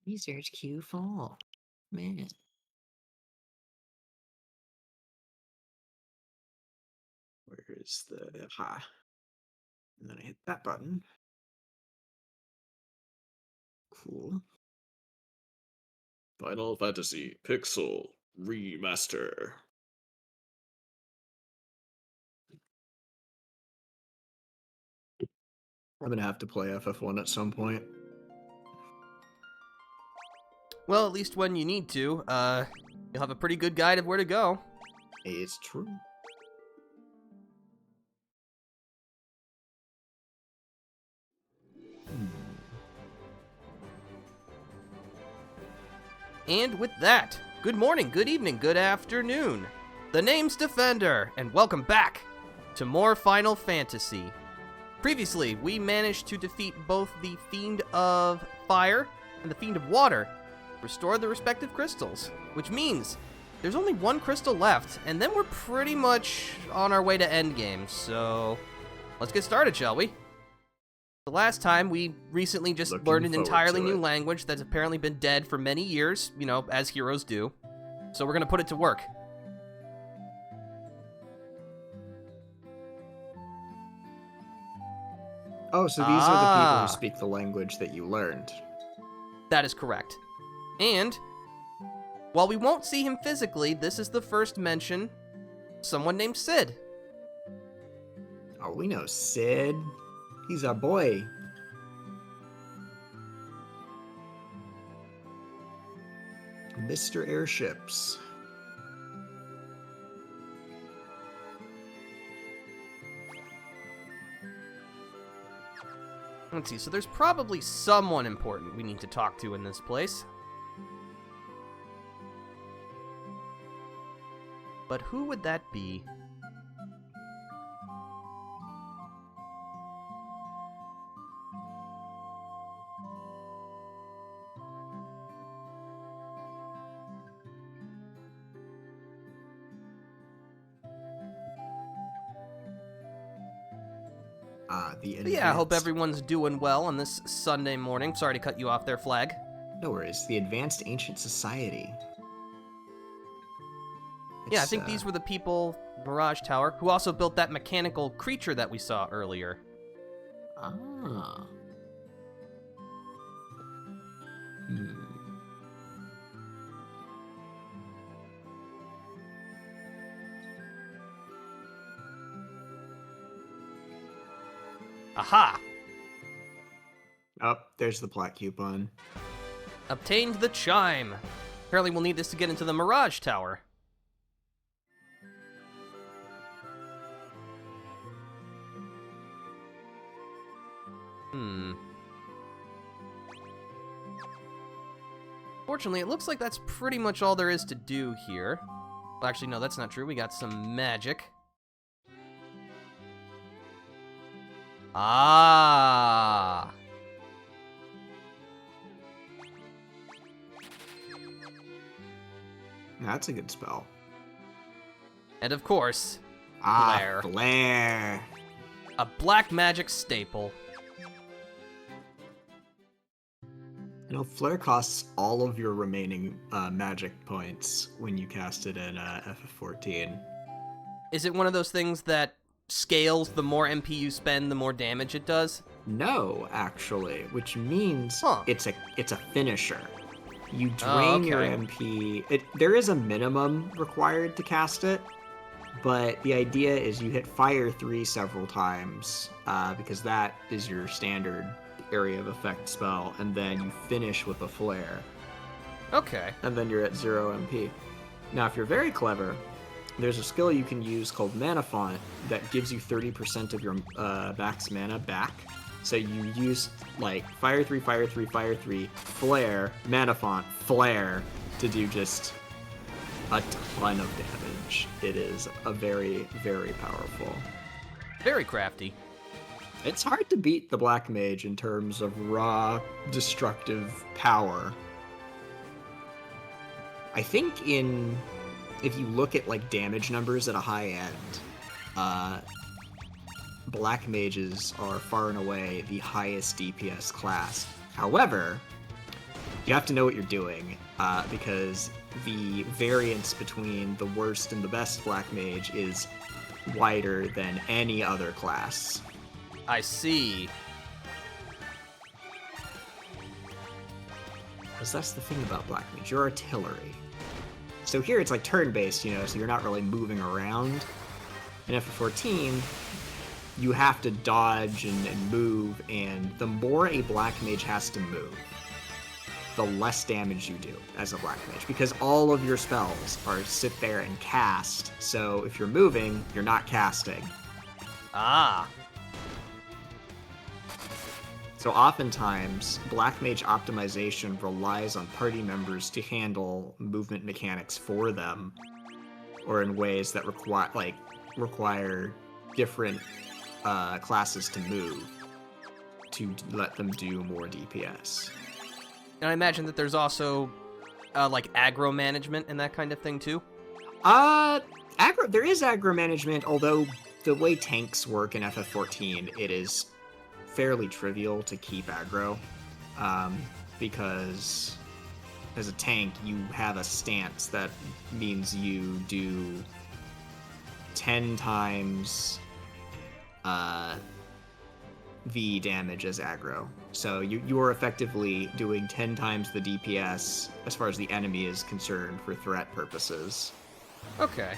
Research Q4. Man. Where's the ha? And then I hit that button. Cool. Final Fantasy Pixel Remaster. I'm gonna have to play FF1 at some point. Well, at least when you need to, you'll have a pretty good guide of where to go. It's true. And with that, good morning, good evening, good afternoon. The name's Defender, and welcome back to more Final Fantasy. Previously, we managed to defeat both the Fiend of Fire and the Fiend of Water, restore the respective crystals, which means there's only one crystal left, and then we're pretty much on our way to endgame, so let's get started, shall we? The last time, we recently just learned an entirely new language that's apparently been dead for many years, you know, as heroes do. So we're gonna put it to work. Oh, so these are the people who speak the language that you learned. That is correct. And, while we won't see him physically, this is the first mention of someone named Sid. Oh, we know Sid. He's our boy. Mr. Airships. Let's see, so there's probably someone important we need to talk to in this place. But who would that be? Yeah, I hope everyone's doing well on this Sunday morning. Sorry to cut you off there, Flag. No worries. The Advanced Ancient Society. Yeah, I think these were the people, Mirage Tower, who also built that mechanical creature that we saw earlier. Ah. Aha! Oh, there's the plat coupon. Obtained the chime. Apparently we'll need this to get into the Mirage Tower. Fortunately, it looks like that's pretty much all there is to do here. Well, actually, no, that's not true. We got some magic. Ah! That's a good spell. And of course, Flare. Flare. A black magic staple. You know, Flare costs all of your remaining magic points when you cast it in FF14. Is it one of those things that scales the more MP you spend, the more damage it does? No, actually, which means it's a finisher. You drain your MP. There is a minimum required to cast it, but the idea is you hit Fire 3 several times because that is your standard area of effect spell, and then you finish with a Flare. Okay. And then you're at 0 MP. Now, if you're very clever, there's a skill you can use called Mana Font that gives you 30% of your max mana back. So you use, like, Fire 3, Fire 3, Fire 3, Flare, Mana Font, Flare to do just a ton of damage. It is a very, very powerful. Very crafty. It's hard to beat the Black Mage in terms of raw, destructive power. I think if you look at, like, damage numbers at a high end, Black Mages are far and away the highest DPS class. However, You have to know what you're doing, because the variance between the worst and the best Black Mage is wider than any other class. I see. Because that's the thing about Black Mage, you're artillery. So here it's like turn-based, you know, so you're not really moving around. In FF14, you have to dodge and move, and the more a Black Mage has to move, the less damage you do as a Black Mage, because all of your spells are sit there and cast, so if you're moving, you're not casting. Ah. So oftentimes, Black Mage optimization relies on party members to handle movement mechanics for them, or in ways that require different classes to move to let them do more DPS. And I imagine that there's also, like, aggro management and that kind of thing, too? There is aggro management, although the way tanks work in FF14, it is fairly trivial to keep aggro, because as a tank, you have a stance that means you do 10 times the damage as aggro. So you are effectively doing 10 times the DPS as far as the enemy is concerned for threat purposes. Okay.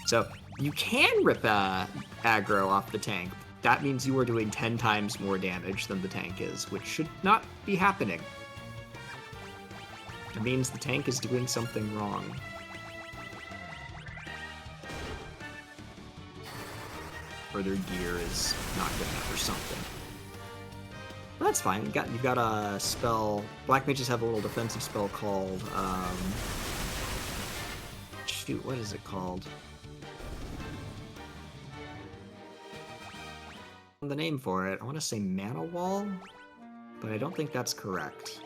So you can rip aggro off the tank. That means you are doing 10 times more damage than the tank is, which should not be happening. It means the tank is doing something wrong. Or their gear is not good enough or something. But that's fine. You've got a spell. Black mages have a little defensive spell called shoot, what is it called? The name for it, I want to say Mana Wall, but I don't think that's correct.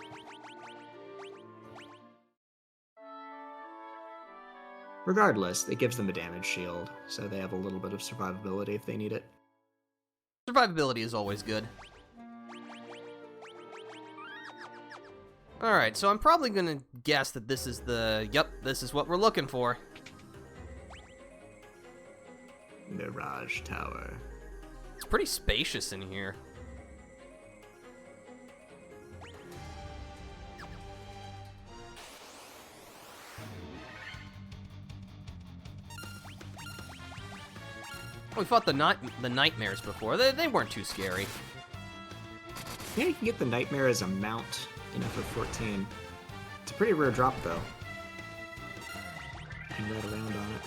Regardless, it gives them a damage shield, so they have a little bit of survivability if they need it. Survivability is always good. Alright, so I'm probably gonna guess that this is this is what we're looking for. Mirage Tower. It's pretty spacious in here. We fought the nightmares before. They weren't too scary. Yeah, you can get the Nightmare as a mount in FF14. It's a pretty rare drop, though. You can ride around on it.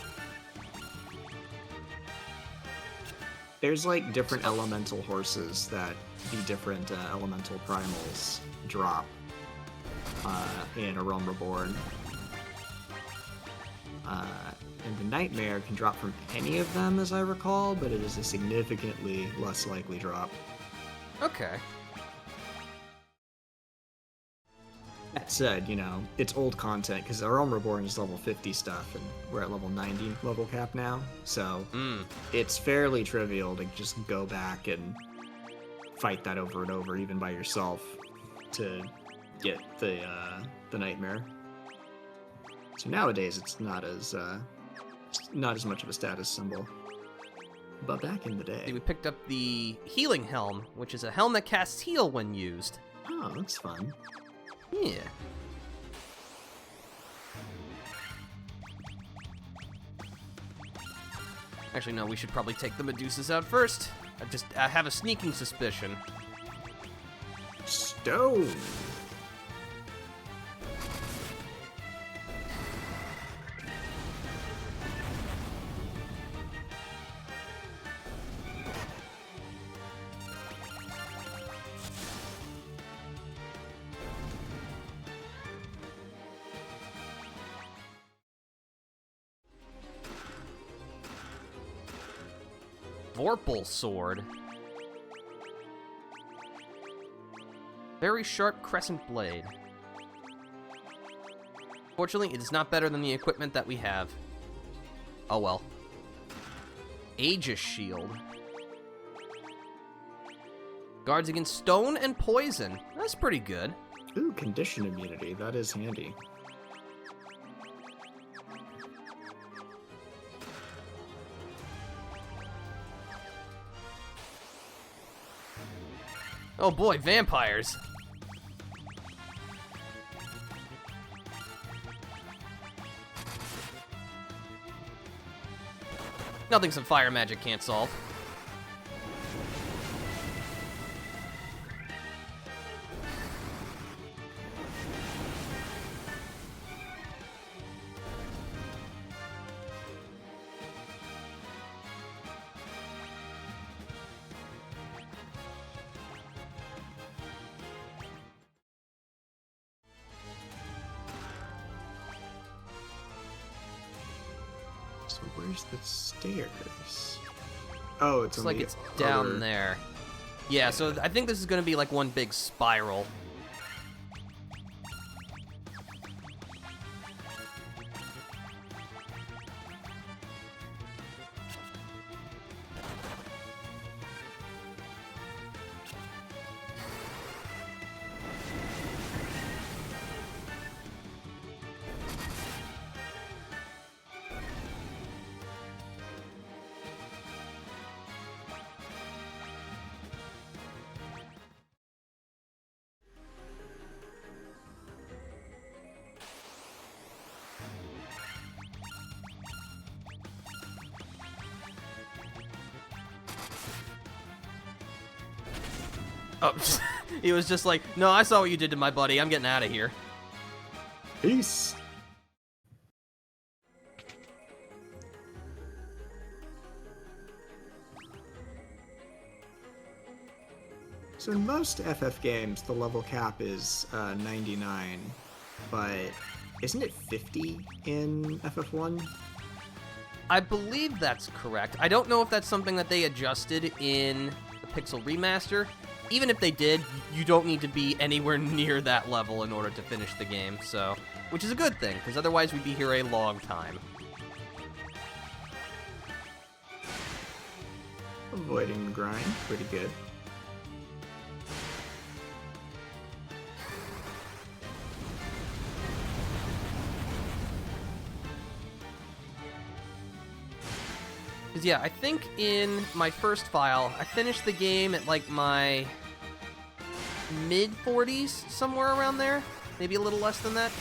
There's, like, different elemental horses that the different elemental primals drop in A Realm Reborn. And the Nightmare can drop from any of them, as I recall, but it is a significantly less likely drop. Okay. That said, you know, it's old content, because A Realm Reborn is level 50 stuff, and we're at level 90 level cap now, so it's fairly trivial to just go back and fight that over and over, even by yourself, to get the Nightmare. So nowadays, it's not as much of a status symbol. But back in the day... We picked up the Healing Helm, which is a helm that casts heal when used. Oh, that's fun. Yeah. Actually, no, we should probably take the Medusas out first. I have a sneaking suspicion. Stone! Vorpal Sword. Very sharp crescent blade. Fortunately, it is not better than the equipment that we have. Oh well. Aegis Shield. Guards against stone and poison. That's pretty good. Ooh, condition immunity. That is handy. Oh boy, vampires. Nothing some fire magic can't solve. So where's the stairs? Oh, it's Looks on like the it's down other- there. Yeah, so I think this is gonna be like one big spiral. Oh, he was just like, no, I saw what you did to my buddy. I'm getting out of here. Peace. So in most FF games, the level cap is 99, but isn't it 50 in FF1? I believe that's correct. I don't know if that's something that they adjusted in the Pixel Remaster. Even if they did, you don't need to be anywhere near that level in order to finish the game, so... Which is a good thing, because otherwise we'd be here a long time. Avoiding the grind, pretty good. Because, yeah, I think in my first file, I finished the game at, like, my mid-40s, somewhere around there. Maybe a little less than that.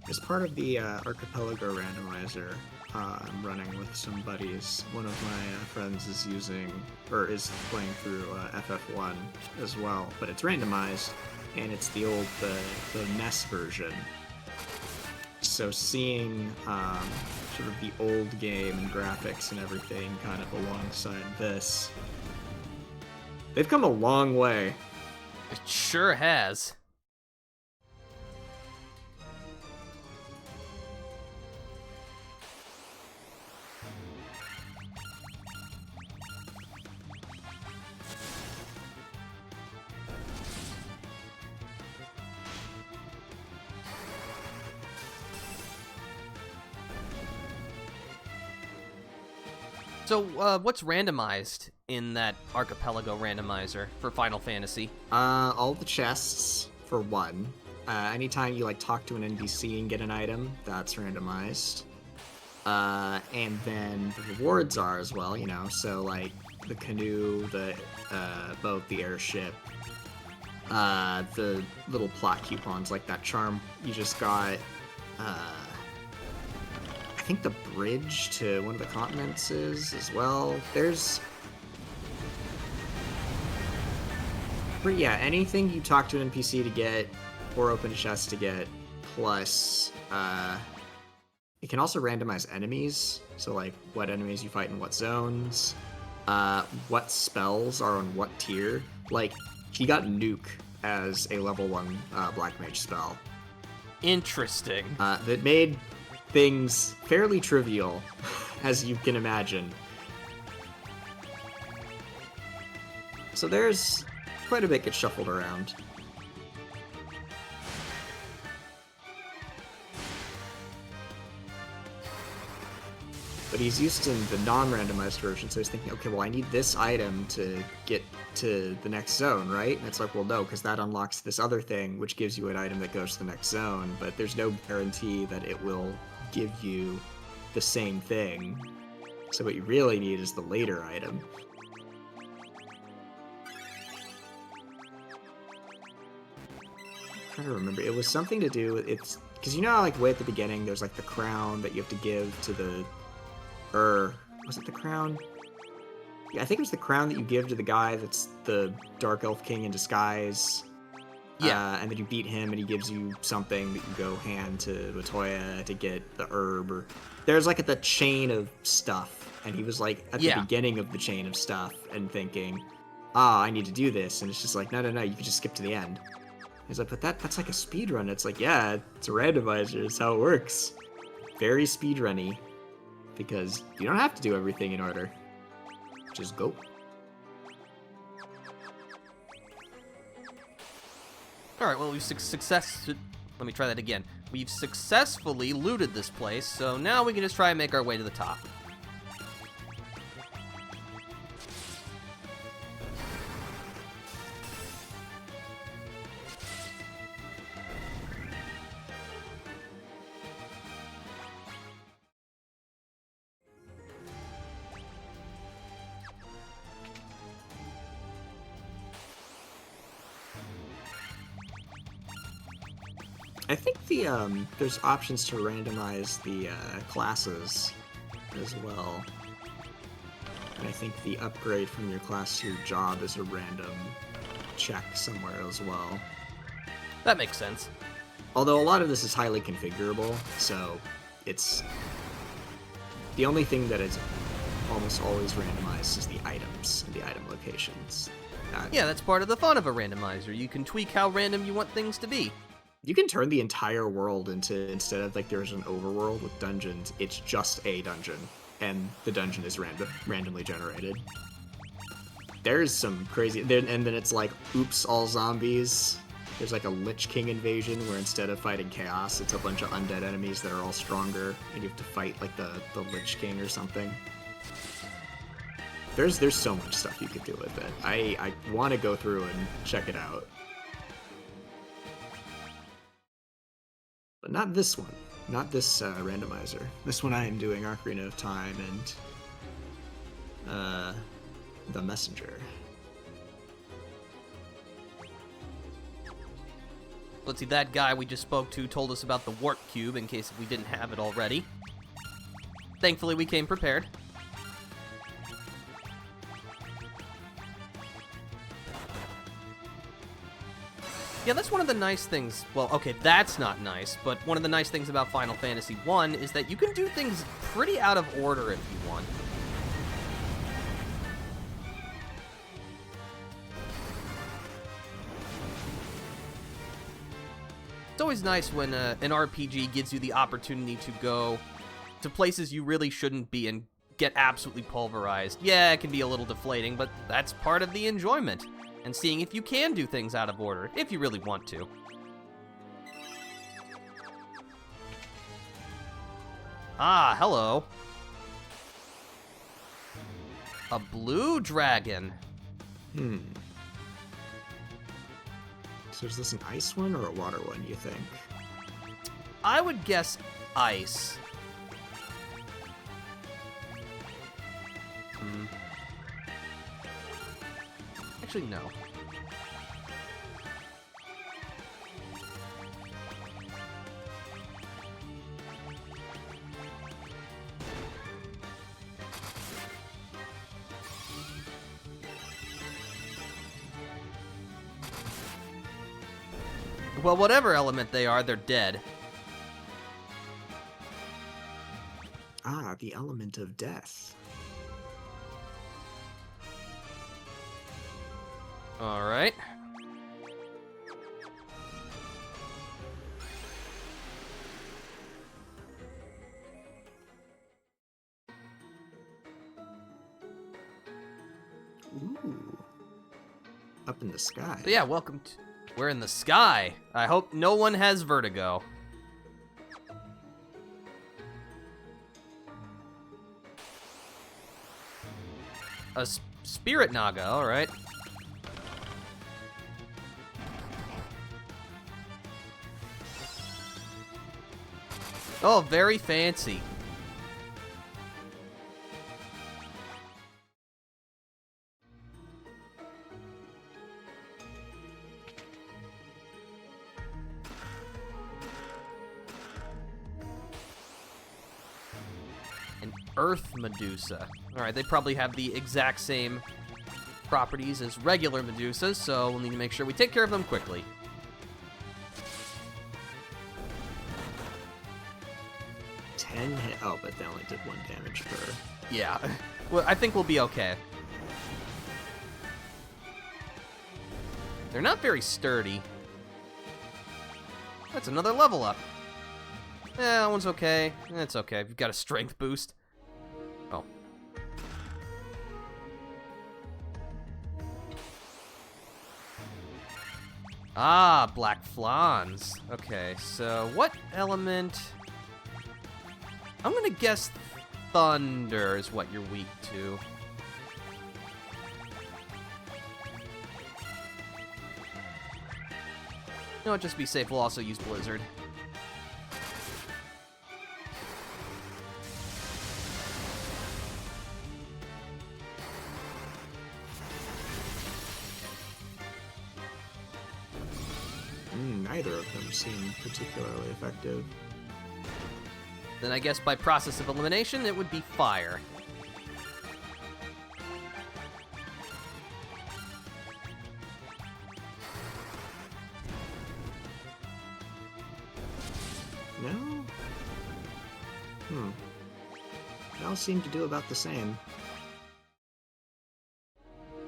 As part of the Archipelago randomizer, I'm running with some buddies. One of my friends is using, or is playing through FF1 as well, but it's randomized, and it's the old, the NES version. So seeing sort of the old game and graphics and everything kind of alongside this, they've come a long way. It sure has. So, what's randomized in that Archipelago randomizer for Final Fantasy? All the chests, for one. Anytime you, like, talk to an NPC and get an item, that's randomized. And then the rewards are as well, you know, so, like, the canoe, the boat, the airship, the little plot coupons, like that charm you just got, I think the bridge to one of the continents is as well. There's... But yeah, anything you talk to an NPC to get, or open a chest to get, plus, it can also randomize enemies, so like, what enemies you fight in what zones, what spells are on what tier. Like, he got Nuke as a level 1 Black Mage spell. Interesting. That made things fairly trivial, as you can imagine. So there's quite a bit gets shuffled around. but he's used in the non-randomized version, so he's thinking, okay, well, I need this item to get to the next zone, right? And it's like, well, no, because that unlocks this other thing, which gives you an item that goes to the next zone, but there's no guarantee that it will give you the same thing. So what you really need is the later item. I'm trying to remember. It was something to do with it's because you know how, like, way at the beginning there's like the crown that you have to give to the was it the crown? Yeah, I think it was the crown that you give to the guy that's the Dark Elf King in disguise. Yeah. And then you beat him and he gives you something that you go hand to Latoya to get the herb. Or there's like the chain of stuff, and he was like at the beginning of the chain of stuff and thinking, I need to do this, and it's just like, no, you can just skip to the end. He's like, but that's like a speed run. It's like, yeah, it's a randomizer. It's how it works. Very speedrunny, because you don't have to do everything in order. Just go. Alright, well, we've let me try that again. We've successfully looted this place, so now we can just try and make our way to the top. I think there's options to randomize the classes as well. And I think the upgrade from your class to your job is a random check somewhere as well. That makes sense. Although a lot of this is highly configurable, so it's... The only thing that is almost always randomized is the items and the item locations. Yeah, that's part of the fun of a randomizer. You can tweak how random you want things to be. You can turn the entire world into, instead of like there's an overworld with dungeons, it's just a dungeon, and the dungeon is randomly generated. There's some crazy, and then it's like, oops, all zombies. There's like a Lich King invasion where instead of fighting chaos, it's a bunch of undead enemies that are all stronger, and you have to fight like the Lich King or something. There's so much stuff you could do with it. I want to go through and check it out. But not this one. Not this randomizer. This one I am doing Ocarina of Time and The Messenger. Let's see, that guy we just spoke to told us about the warp cube in case we didn't have it already. Thankfully, we came prepared. Yeah, that's one of the nice things. Well, okay, that's not nice, but one of the nice things about Final Fantasy 1 is that you can do things pretty out of order if you want. It's always nice when an RPG gives you the opportunity to go to places you really shouldn't be and get absolutely pulverized. Yeah, it can be a little deflating, but that's part of the enjoyment. And seeing if you can do things out of order, if you really want to. Ah, hello. A blue dragon. So is this an ice one or a water one, you think? I would guess ice. Actually, no. Well, whatever element they are, they're dead. Ah, the element of death. All right. Ooh. Up in the sky. So yeah, welcome to... We're in the sky. I hope no one has vertigo. A spirit naga, alright. Oh, very fancy. An Earth Medusa. Alright, they probably have the exact same properties as regular Medusas, so we'll need to make sure we take care of them quickly. Oh, but they only did 1 damage per. Yeah, well, I think we'll be okay. They're not very sturdy. That's another level up. That one's okay. That's okay. We've got a strength boost. Oh. Ah, black flans. Okay, so what element... I'm gonna guess thunder is what you're weak to. No, just be safe, we'll also use blizzard. Neither of them seem particularly effective. Then I guess by process of elimination, it would be fire. No? They all seem to do about the same.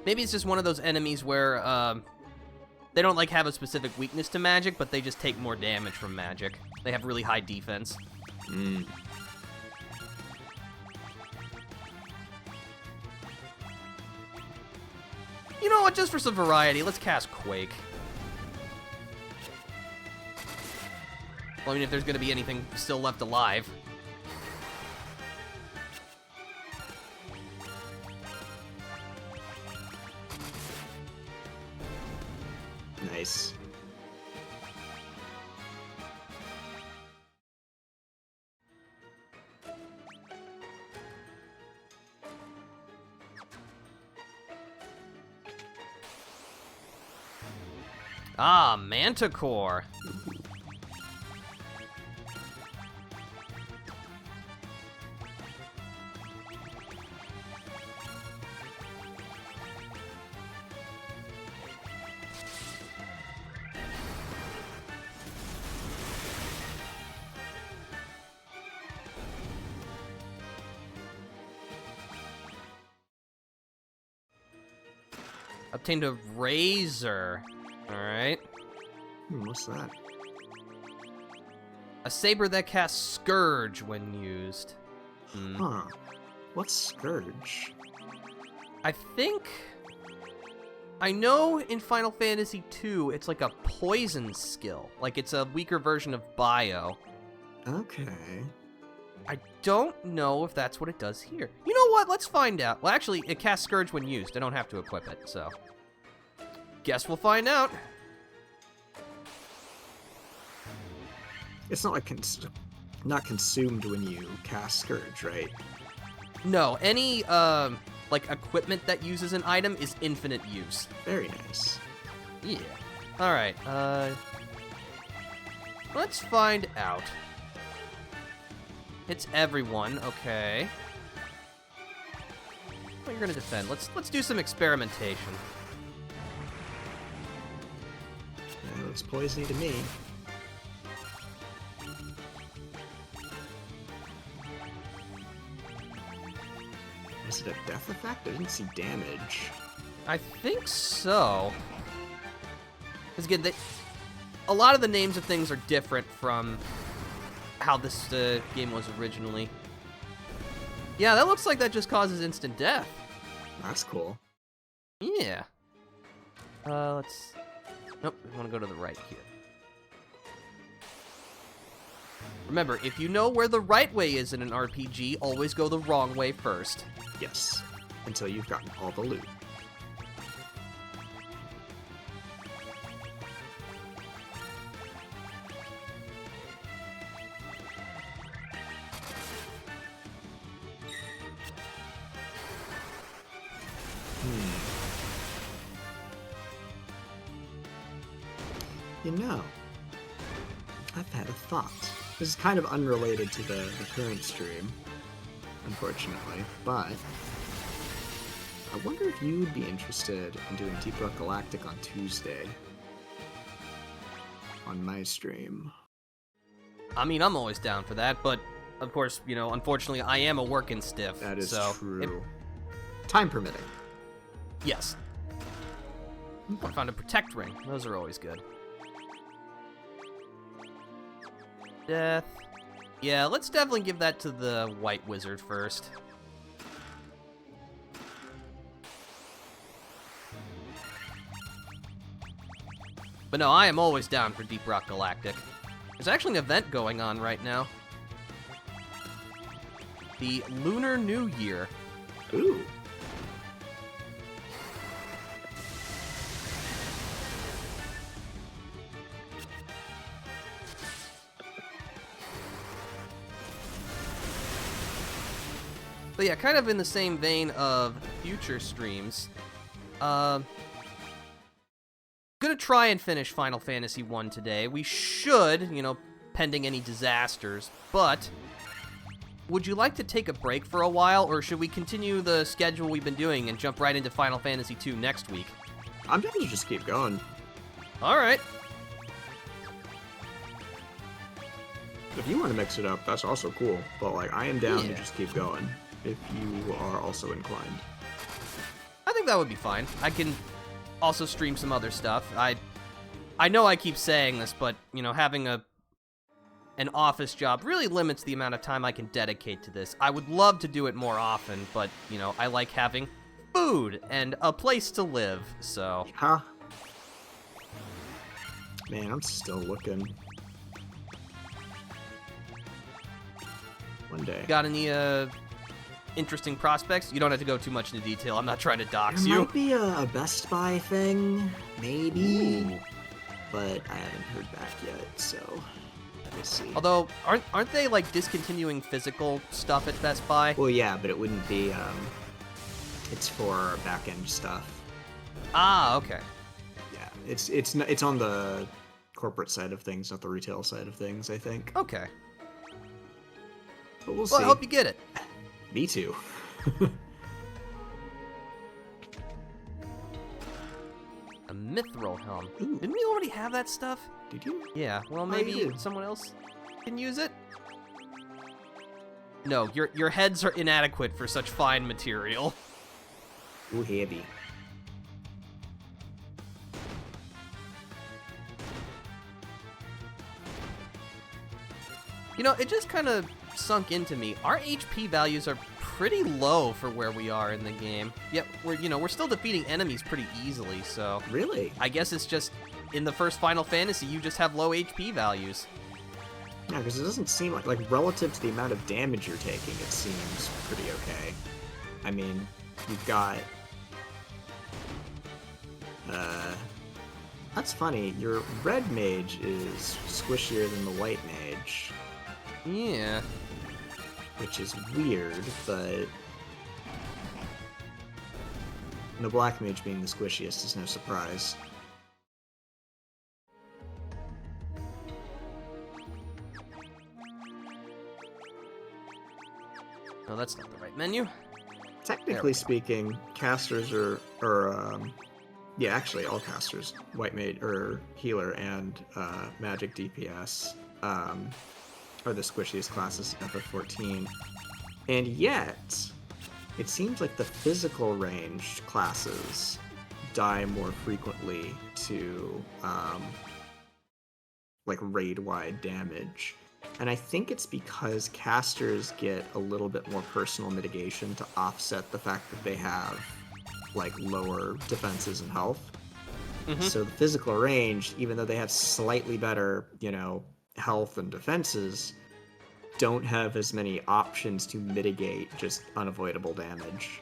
Maybe it's just one of those enemies where, they don't, like, have a specific weakness to magic, but they just take more damage from magic. They have really high defense. You know what, just for some variety, let's cast Quake. Well, I mean, if there's gonna be anything still left alive. Nice. Ah, Manticore. Obtained a razor. Alright. What's that? A saber that casts Scourge when used. Huh. What's Scourge? I think... I know in Final Fantasy II, it's like a poison skill. Like, it's a weaker version of Bio. Okay. I don't know if that's what it does here. You know what? Let's find out. Well, actually, it casts Scourge when used. I don't have to equip it, so... Guess we'll find out. It's not like not consumed when you cast Scourge, right? No, any, like, equipment that uses an item is infinite use. Very nice. Yeah. Alright, let's find out. It's everyone, okay. Well, you're gonna defend. Let's do some experimentation. Yeah, it looks poisony to me. Is it a death effect? I didn't see damage. I think so. Because again, a lot of the names of things are different from how this game was originally. Yeah, that looks like that just causes instant death. That's cool. Yeah. Let's... Nope, we want to go to the right here. Remember, if you know where the right way is in an RPG, always go the wrong way first. Yes. until you've gotten all the loot. You know, I've had a thought. This is kind of unrelated to the current stream, unfortunately, but I wonder if you'd be interested in doing Deep Rock Galactic on Tuesday on my stream. I mean, I'm always down for that, but of course, you know, unfortunately, I am a working stiff. That is so true. Time permitting. Yes. I found a protect ring. Those are always good. Death. Yeah, let's definitely give that to the white wizard first. But no, I am always down for Deep Rock Galactic. There's actually an event going on right now. The Lunar New Year. Ooh. But yeah, kind of in the same vein of future streams, gonna try and finish Final Fantasy 1 today. We should, you know, pending any disasters, but would you like to take a break for a while, or should we continue the schedule we've been doing and jump right into Final Fantasy 2 next week? I'm down to just keep going. Alright. If you want to mix it up, that's also cool, but like, I am down to Yeah. just keep going, if you are also inclined. I think that would be fine. I can also stream some other stuff. I know I keep saying this, but, you know, having an office job really limits the amount of time I can dedicate to this. I would love to do it more often, but, you know, I like having food and a place to live, so... Huh? Man, I'm still looking. One day. Got any, interesting prospects? You don't have to go too much into detail. I'm not trying to dox There you. might be a Best Buy thing, maybe, Ooh. but I haven't heard back yet, so let's see. Although, aren't they, like, discontinuing physical stuff at Best Buy? Well, yeah, but it wouldn't be, it's for back-end stuff. Ah, okay. Yeah, it's on the corporate side of things, not the retail side of things, I think. Okay. But we'll Well, see. I hope you get it. Me too. A mithril helm. Ooh. Didn't we already have that stuff? Did you? Yeah, well, you maybe did. someone else can use it? No, your heads are inadequate for such fine material. Ooh, heavy. You know, it just kind of sunk into me. Our HP values are pretty low for where we are in the game. Yet we're still defeating enemies pretty easily, so Really? I guess it's just in the first Final Fantasy you just have low HP values. Yeah, because it doesn't seem like relative to the amount of damage you're taking, it seems pretty okay. I mean, you've got that's funny. Your red mage is squishier than the white mage, Yeah. which is weird, but the black mage being the squishiest is no surprise. No, that's not the right menu. Technically speaking, casters actually all casters, white mage or healer and magic DPS are the squishiest classes in FF14, and yet it seems like the physical ranged classes die more frequently to like raid-wide damage. And I think it's because casters get a little bit more personal mitigation to offset the fact that they have like lower defenses and health. Mhm. So the physical range, even though they have slightly better, health and defenses, don't have as many options to mitigate just unavoidable damage.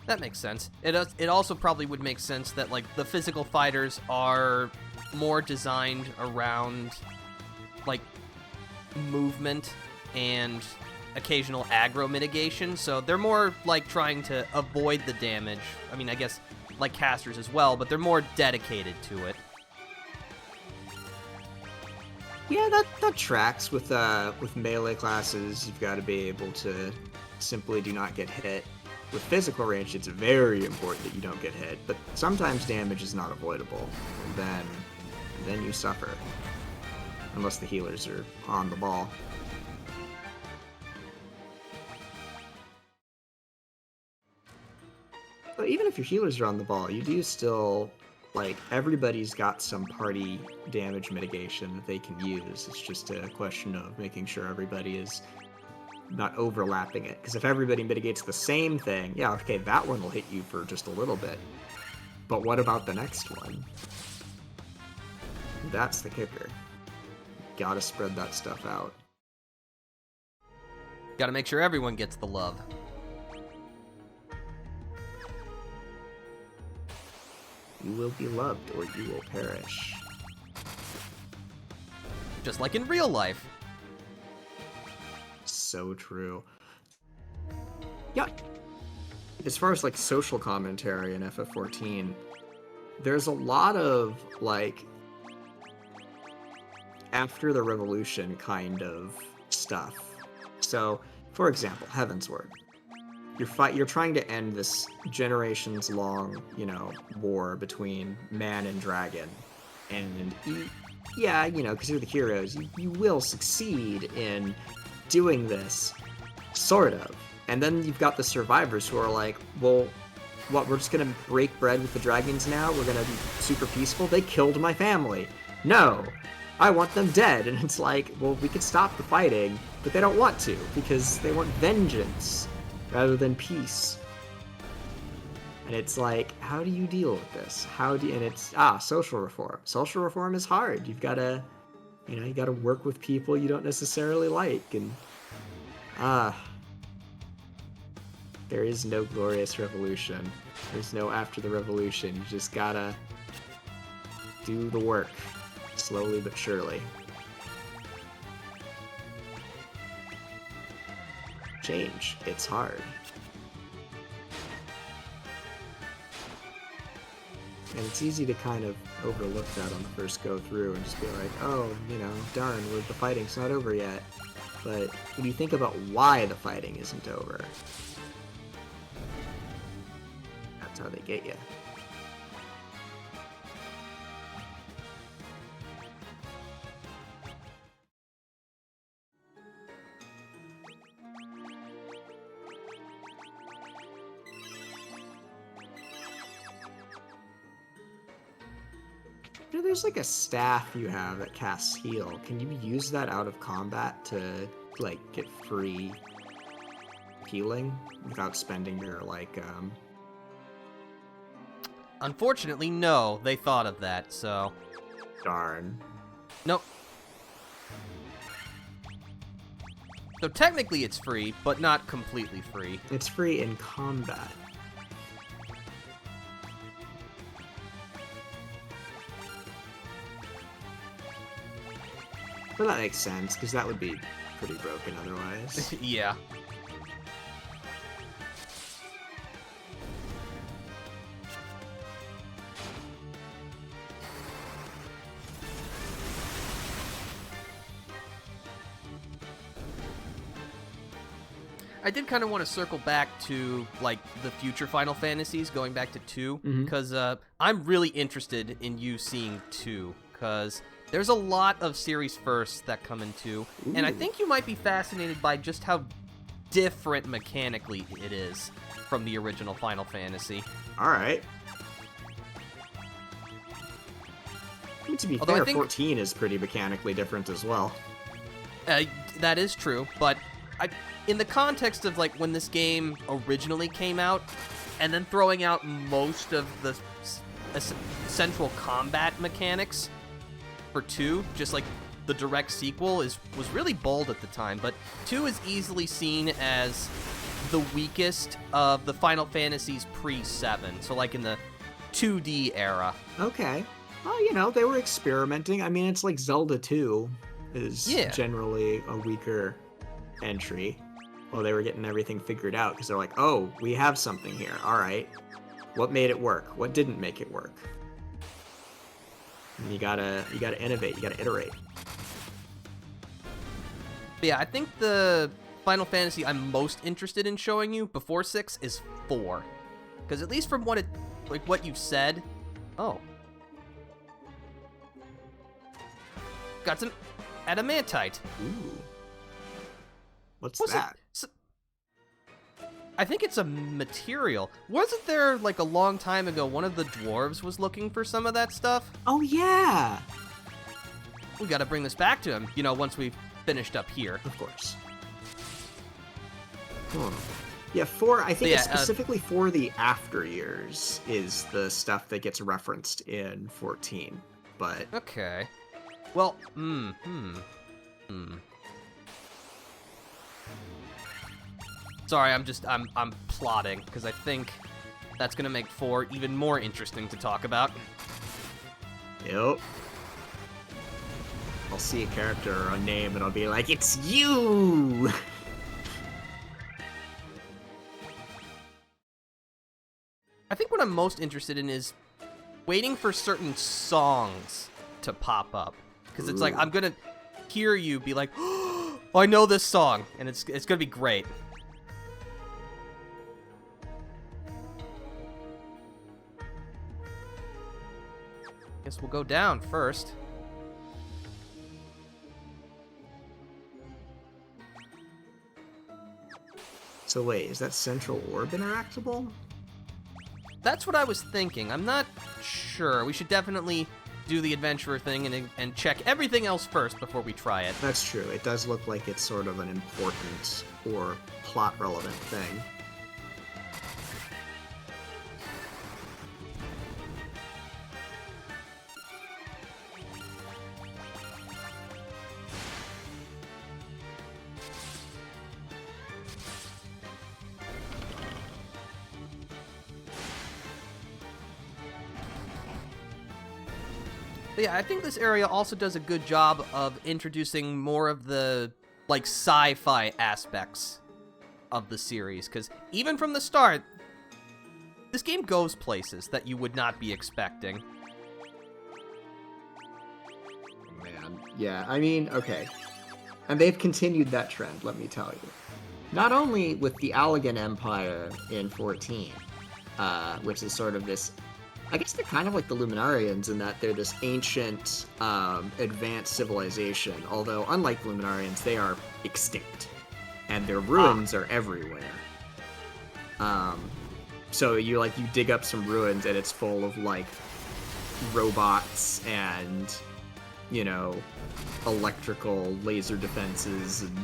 That makes sense. It also probably would make sense that, like, the physical fighters are more designed around, like, movement and occasional aggro mitigation, so they're more, like, trying to avoid the damage. I mean, I guess, like casters as well, but they're more dedicated to it. Yeah, that tracks with melee classes. You've got to be able to simply do not get hit. With physical range, it's very important that you don't get hit, but sometimes damage is not avoidable, and then you suffer. Unless the healers are on the ball. But even if your healers are on the ball, you do still, like, everybody's got some party damage mitigation that they can use. It's just a question of making sure everybody is not overlapping it. Because if everybody mitigates the same thing, yeah, okay, that one will hit you for just a little bit. But what about the next one? That's the kicker. Gotta spread that stuff out. Gotta make sure everyone gets the love. You will be loved, or you will perish. Just like in real life. So true. Yeah. As far as, like, social commentary in FF14, there's a lot of, like, after the revolution kind of stuff. So, for example, Heavensward. You're trying to end this generations-long, war between man and dragon. And, yeah, because you're the heroes, you will succeed in doing this, sort of. And then you've got the survivors who are like, well, what, we're just gonna break bread with the dragons now? We're gonna be super peaceful? They killed my family. No! I want them dead. And it's like, well, we could stop the fighting, but they don't want to, because they want vengeance rather than peace. And it's like, how do you deal with this? And it's, social reform. Social reform is hard. You've gotta, you gotta work with people you don't necessarily like, and, there is no glorious revolution. There's no after the revolution. You just gotta do the work, slowly but surely. Change. It's hard. And it's easy to kind of overlook that on the first go through and just be like, oh, darn, the fighting's not over yet. But when you think about why the fighting isn't over, that's how they get you. There's like a staff you have that casts heal. Can you use that out of combat to, like, get free healing without spending your, like, Unfortunately, no. They thought of that, so... Darn. Nope. So technically it's free, but not completely free. It's free in combat. Well, that makes sense, because that would be pretty broken otherwise. Yeah. I did kind of want to circle back to, like, the future Final Fantasies, going back to 2, because I'm really interested in you seeing 2, because there's a lot of series firsts that come in 2, and I think you might be fascinated by just how different mechanically it is from the original Final Fantasy. Alright. To be fair, 14 is pretty mechanically different as well. That is true, but in the context of, like, when this game originally came out, and then throwing out most of the central combat mechanics for 2, just like the direct sequel, was really bold at the time, but 2 is easily seen as the weakest of the Final Fantasies pre-7, so like in the 2D era. Okay. Well, you know, they were experimenting. I mean, it's like Zelda 2 is generally a weaker entry. Well, they were getting everything figured out because they're like, oh, we have something here. All right. What made it work? What didn't make it work? And you gotta innovate. You gotta iterate. But yeah, I think the Final Fantasy I'm most interested in showing you before 6 is 4, because at least from what you've said, got some adamantite. Ooh. What's that? I think it's a material. Wasn't there, like, a long time ago, one of the dwarves was looking for some of that stuff? Oh, yeah! We gotta bring this back to him, you know, once we've finished up here. Of course. Yeah, 4, I think it's specifically for the after years is the stuff that gets referenced in 14, but... Okay. Well, Sorry, I'm plotting, because I think that's gonna make 4 even more interesting to talk about. Yep. I'll see a character or a name and I'll be like, it's you! I think what I'm most interested in is waiting for certain songs to pop up. Because it's like, I'm gonna hear you be like, oh, I know this song, and it's gonna be great. Guess we'll go down first. So wait, is that Central Orb interactable? That's what I was thinking. I'm not sure. We should definitely do the adventurer thing and check everything else first before we try it. That's true. It does look like it's sort of an important or plot-relevant thing. But yeah, I think this area also does a good job of introducing more of the, like, sci-fi aspects of the series, because even from the start, this game goes places that you would not be expecting. Man, yeah, I mean, okay. And they've continued that trend, let me tell you. Not only with the Allegan Empire in 14, which is sort of this... I guess they're kind of like the Luminarians in that they're this ancient, advanced civilization, although unlike the Luminarians, they are extinct, and their ruins are everywhere. So you dig up some ruins and it's full of, like, robots and, you know, electrical laser defenses and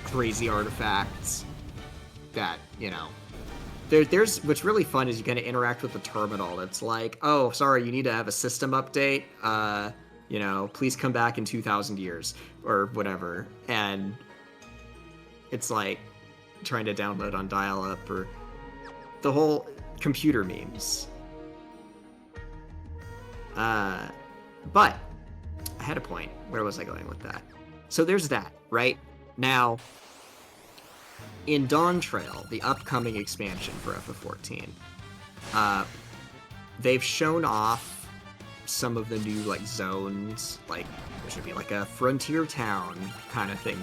crazy artifacts that, you know... There's what's really fun is you kind of interact with the terminal. It's like, oh, sorry, you need to have a system update. You know, please come back in 2,000 years or whatever. And it's like trying to download on dial-up or the whole computer memes. But I had a point. Where was I going with that? So there's that, right? Now, in Dawn Trail, the upcoming expansion for FF14, they've shown off some of the new, like, zones, like, there should be, like, a frontier town kind of thing,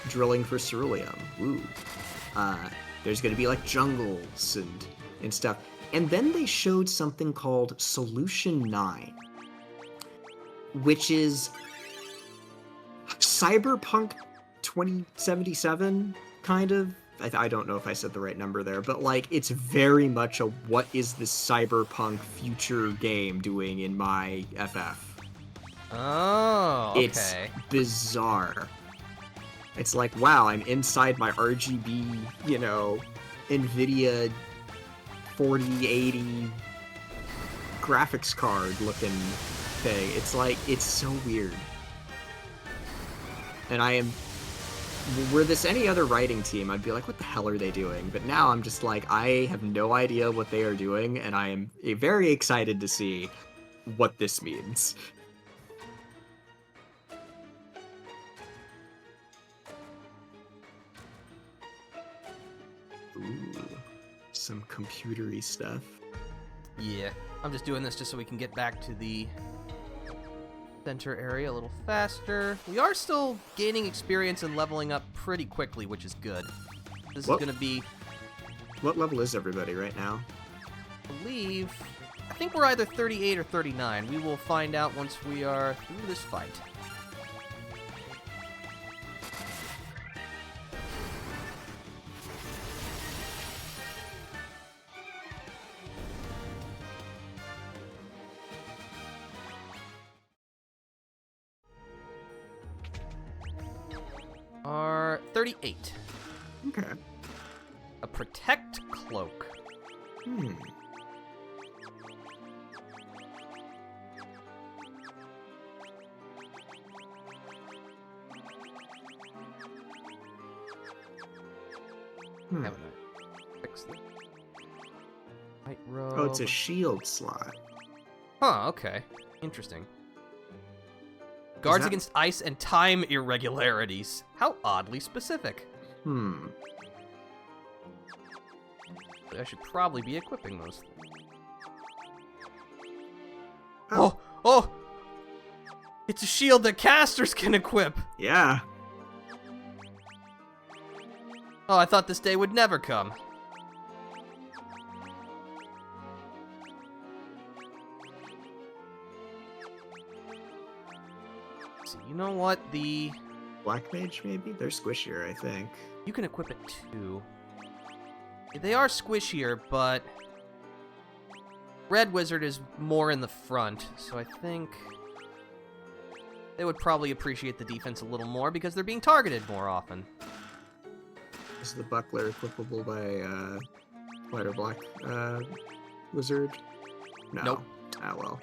drilling for ceruleum, ooh. There's gonna be, like, jungles and stuff. And then they showed something called Solution 9, which is Cyberpunk 2077, kind of. I don't know if I said the right number there, but, like, it's very much a what is this cyberpunk future game doing in my FF? Oh, okay. It's bizarre. It's like, wow, I'm inside my RGB, you know, NVIDIA 4080 graphics card looking thing. It's like, it's so weird. And I am were this any other writing team, I'd be like, what the hell are they doing? But now I'm just like, I have no idea what they are doing, and I am very excited to see what this means. Ooh, some computery stuff. Yeah, I'm just doing this just so we can get back to the center area a little faster. We are still gaining experience and leveling up pretty quickly, which is good. This is going to be... What level is everybody right now? I think we're either 38 or 39. We will find out once we are through this fight. Are 38. Okay. A protect cloak. Haven't I fixed it? White robe. Oh, it's a shield slot. Huh, okay. Interesting. Guards against ice and time irregularities. How oddly specific. I should probably be equipping those. Oh! It's a shield that casters can equip! Yeah. Oh, I thought this day would never come. So, you know what? The Black Mage, maybe? They're squishier, I think. You can equip it too. They are squishier, but Red Wizard is more in the front, so I think they would probably appreciate the defense a little more because they're being targeted more often. Is the buckler equipable by white or black wizard? No. Nope. Ah, well.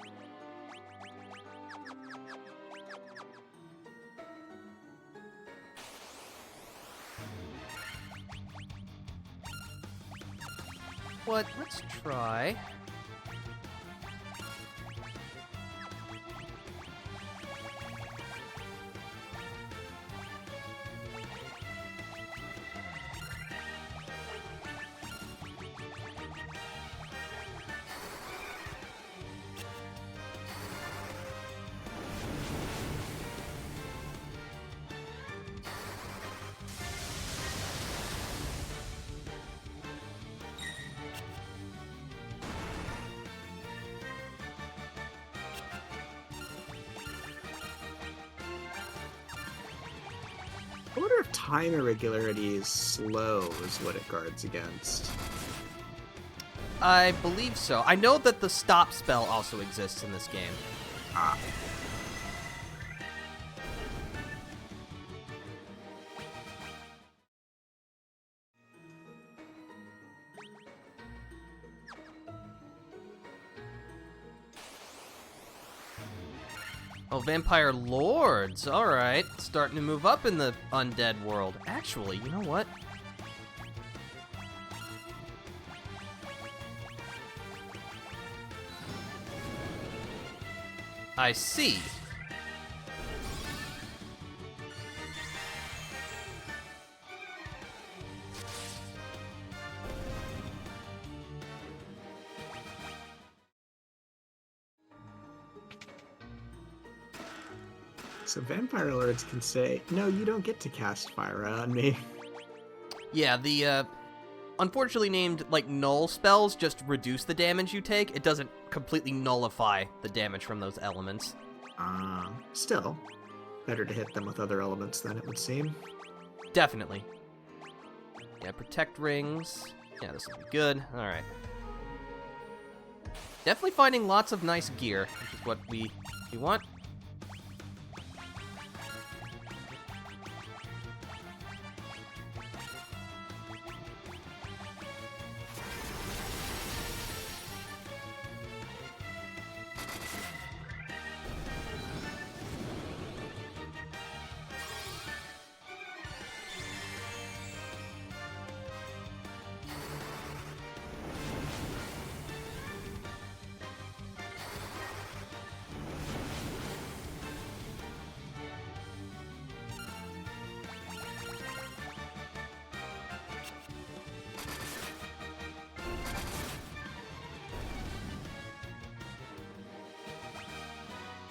What? Let's try. I wonder if time irregularity is slow is what it guards against. I believe so. I know that the stop spell also exists in this game. Ah. Oh, Vampire Lords. Alright. Starting to move up in the undead world. Actually, you know what? I see. So Vampire Lords can say, no, you don't get to cast fire on me. Yeah, the, unfortunately named, like, null spells just reduce the damage you take. It doesn't completely nullify the damage from those elements. Still, better to hit them with other elements than it would seem. Definitely. Yeah, protect rings. Yeah, this will be good. Alright. Definitely finding lots of nice gear, which is what we want.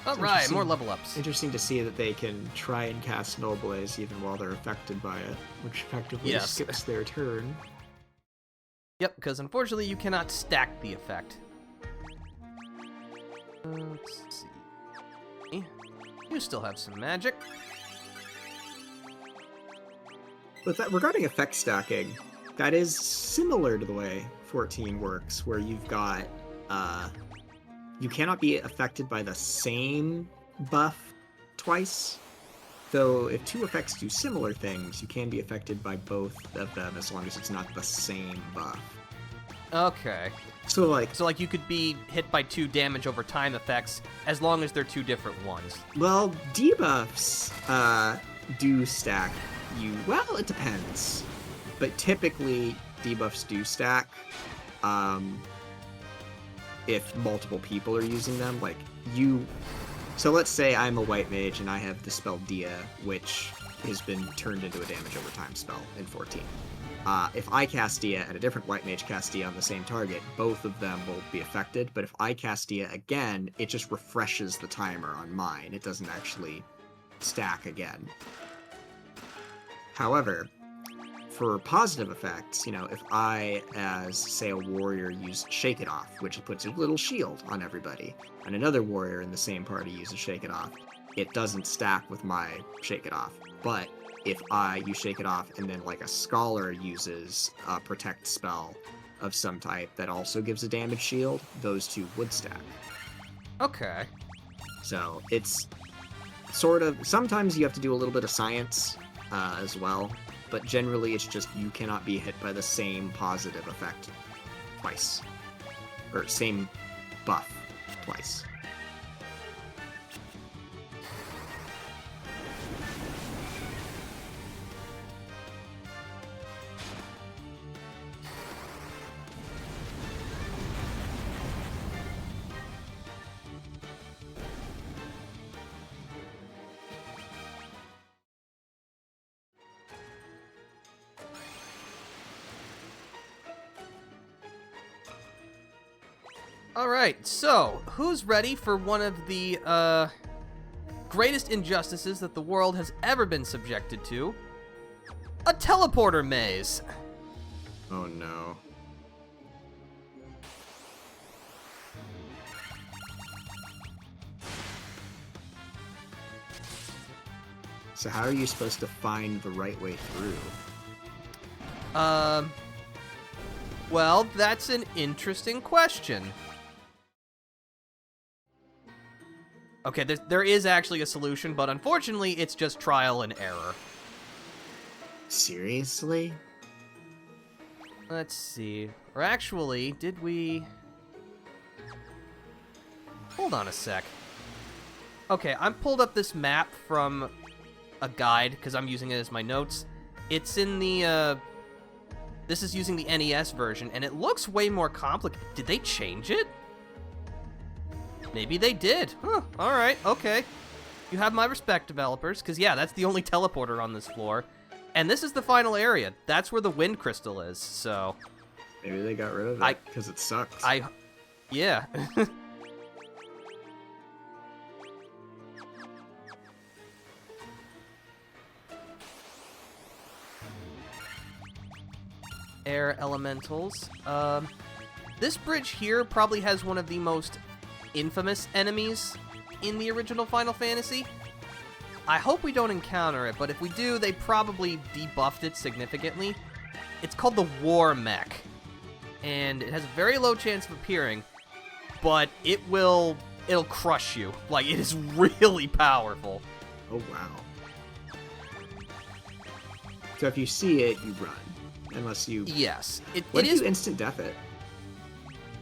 Alright, more level ups. Interesting to see that they can try and cast Null Blaze even while they're affected by it, which effectively Yes. skips their turn. Yep, because unfortunately you cannot stack the effect. Let's see. You still have some magic. But regarding effect stacking, that is similar to the way 14 works, where you've got, you cannot be affected by the same buff twice. Though if two effects do similar things, you can be affected by both of them as long as it's not the same buff. Okay. So like you could be hit by 2 damage over time effects as long as they're 2 different ones. well, debuffs do stack you. Well, it depends. But typically, debuffs do stack if multiple people are using them. Like, so let's say I'm a white mage and I have the spell Dia, which has been turned into a damage over time spell in 14. If I cast Dia and a different white mage casts Dia on the same target, both of them will be affected, but if I cast Dia again, it just refreshes the timer on mine. It doesn't actually stack again. However, for positive effects, if I, as, say, a warrior, use Shake It Off, which puts a little shield on everybody, and another warrior in the same party uses Shake It Off, it doesn't stack with my Shake It Off. But if you Shake It Off and then, like, a scholar uses a Protect spell of some type that also gives a damage shield, those two would stack. Okay. So it's sort of, sometimes you have to do a little bit of science as well, but generally it's just you cannot be hit by the same positive effect twice, or same buff twice. Alright, so, who's ready for one of the, greatest injustices that the world has ever been subjected to? A teleporter maze! Oh no. So how are you supposed to find the right way through? Well, that's an interesting question. Okay, there is actually a solution, but unfortunately, it's just trial and error. Seriously? Let's see. Or actually, did we... Hold on a sec. Okay, I pulled up this map from a guide, because I'm using it as my notes. It's in the, This is using the NES version, and it looks way more complicated. Did they change it? Maybe they did. Huh, alright, okay. You have my respect, developers, because yeah, that's the only teleporter on this floor. And this is the final area. That's where the wind crystal is, so... Maybe they got rid of it, because it sucks. Yeah. Air elementals. This bridge here probably has one of the most infamous enemies in the original Final Fantasy. I hope we don't encounter it, but if we do, they probably debuffed it significantly. It's called the War Mech, and it has a very low chance of appearing, but it'll crush you. Like, it is really powerful. Oh, wow. So if you see it, you run. Unless you... Yes. What if you instant death it?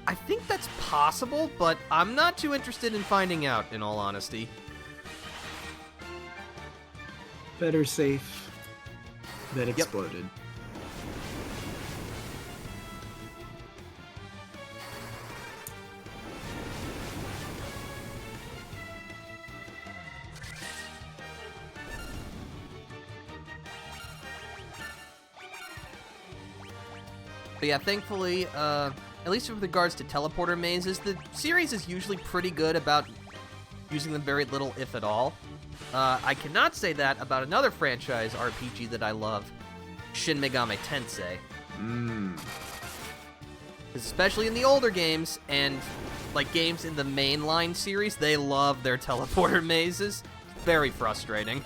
I think that's possible, but I'm not too interested in finding out, in all honesty. Better safe than exploded. But yeah, thankfully, at least with regards to teleporter mazes, the series is usually pretty good about using them very little, if at all. I cannot say that about another franchise RPG that I love, Shin Megami Tensei. Especially in the older games, and like games in the mainline series, they love their teleporter mazes. Very frustrating.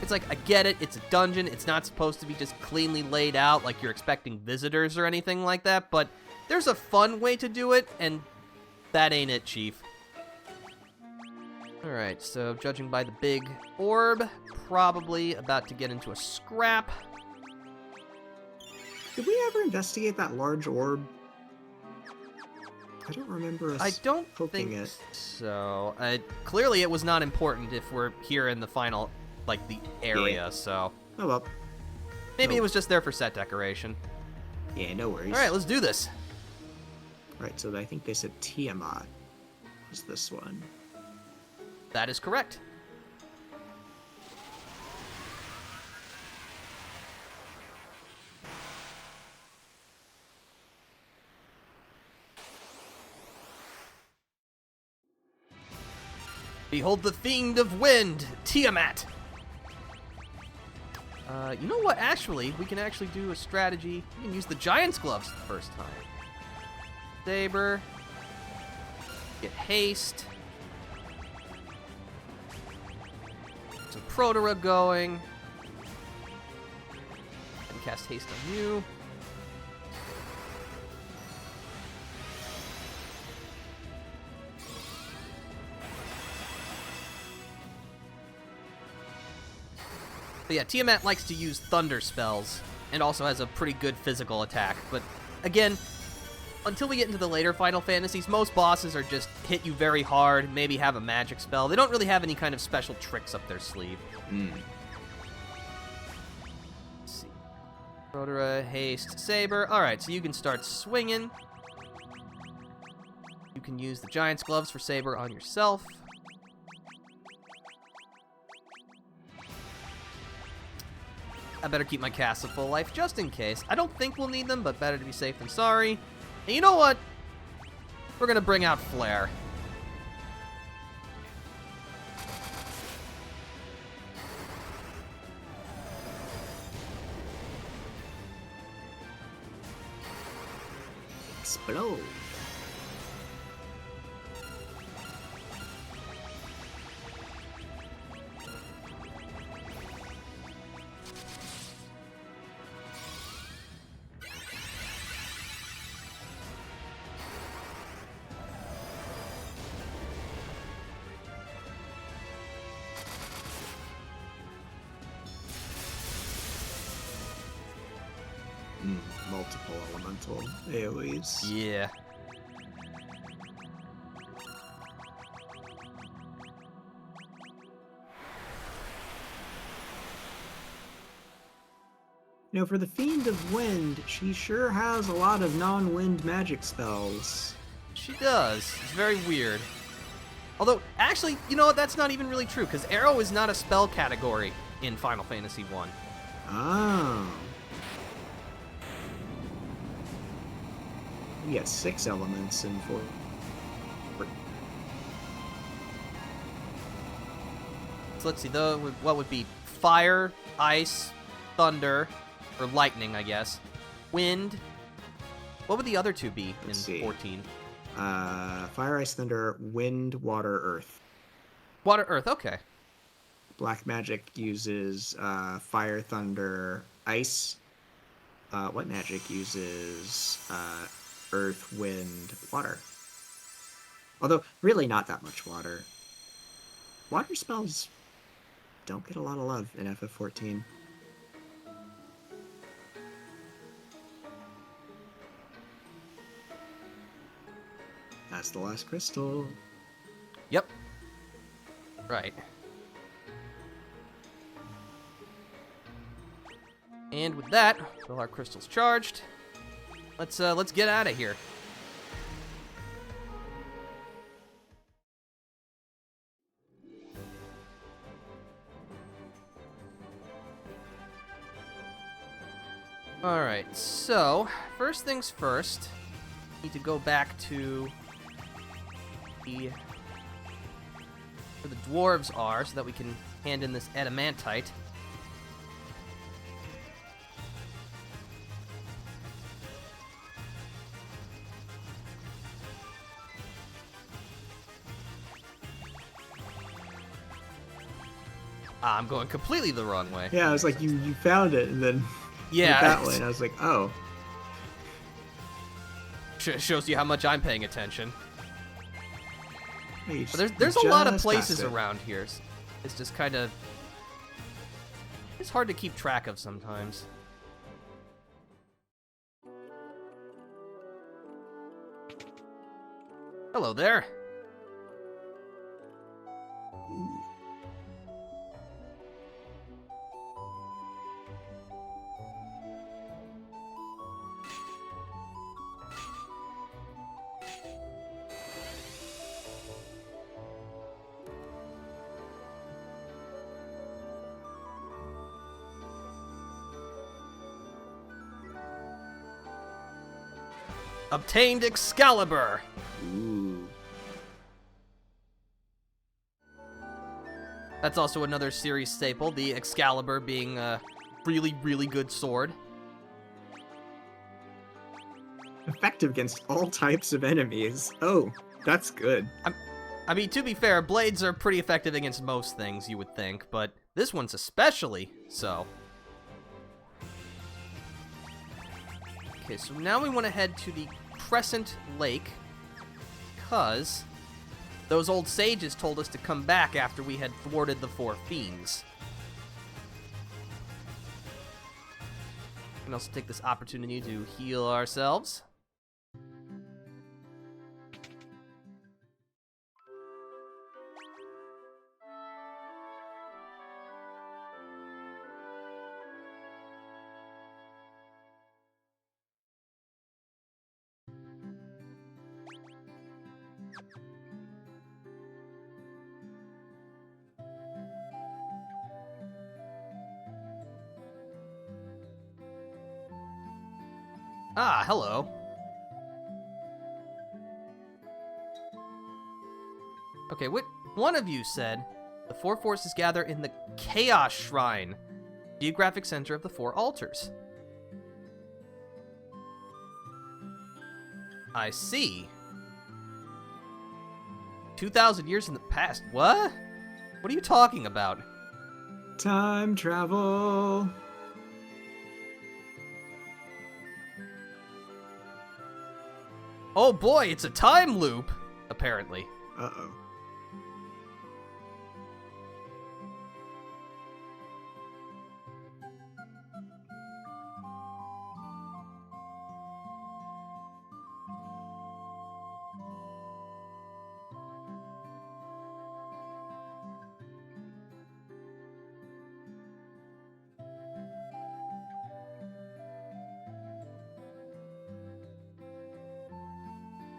It's like, I get it, it's a dungeon, it's not supposed to be just cleanly laid out like you're expecting visitors or anything like that, but there's a fun way to do it, and that ain't it, Chief. Alright, so judging by the big orb, probably about to get into a scrap. Did we ever investigate that large orb? I don't remember us I don't poking think it. so. Clearly it was not important if we're here in the final, like, the area, Yeah. so... Oh well. Maybe it Nope. was just there for set decoration. Yeah, no worries. Alright, let's do this. Right, so I think they said Tiamat was this one. That is correct. Behold the Fiend of Wind, Tiamat! You know what? Actually, we can actually do a strategy. We can use the Giant's Gloves the first time. Saber. Get haste. Some Protera going. And cast haste on you. But yeah, Tiamat likes to use thunder spells, and also has a pretty good physical attack. But again, until we get into the later Final Fantasies, most bosses are just hit you very hard, maybe have a magic spell. They don't really have any kind of special tricks up their sleeve. Let's see. Protera, haste, saber. Alright, so you can start swinging. You can use the Giant's Gloves for saber on yourself. I better keep my cast of full life just in case. I don't think we'll need them, but better to be safe than sorry. And you know what? We're gonna bring out Flare. Explode. Multiple elemental AoEs. Yeah. You know, for the Fiend of Wind, she sure has a lot of non-wind magic spells. She does. It's very weird. Although, actually, you know what? That's not even really true, because Arrow is not a spell category in Final Fantasy 1. Oh. You get 6 elements in 4. So let's see, what would be fire, ice, thunder, or lightning, I guess. Wind. What would the other two be in Let's see. 14? Fire, ice, thunder, wind, water, earth. Water, earth, okay. Black magic uses fire, thunder, ice. What magic uses earth, wind, water? Although, really not that much water. Water spells don't get a lot of love in FF14. That's the last crystal. Yep. Right. And with that, with all our crystals charged, let's get out of here. Alright, so, first things first, need to go back to where the dwarves are so that we can hand in this adamantite. I'm going completely the wrong way. Yeah, I was like, you found it, and then Yeah, went that way, and I was like, oh. Shows you how much I'm paying attention. Hey, There's a lot of just places passed it. around here. It's just kind of... It's hard to keep track of sometimes. Hello there. Obtained Excalibur. Ooh. That's also another series staple, the Excalibur being a really, really good sword. Effective against all types of enemies. Oh, that's good. I mean, to be fair, blades are pretty effective against most things, you would think, but this one's especially so. Okay, so now we want to head to the Crescent Lake, because those old sages told us to come back after we had thwarted the 4 fiends. We can also take this opportunity to heal ourselves. Ah, hello. Okay, what one of you said the 4 forces gather in the Chaos Shrine, geographic center of the 4 altars. I see. 2,000 years in the past. What? What are you talking about? Time travel. Oh boy, it's a time loop, apparently. Uh-oh.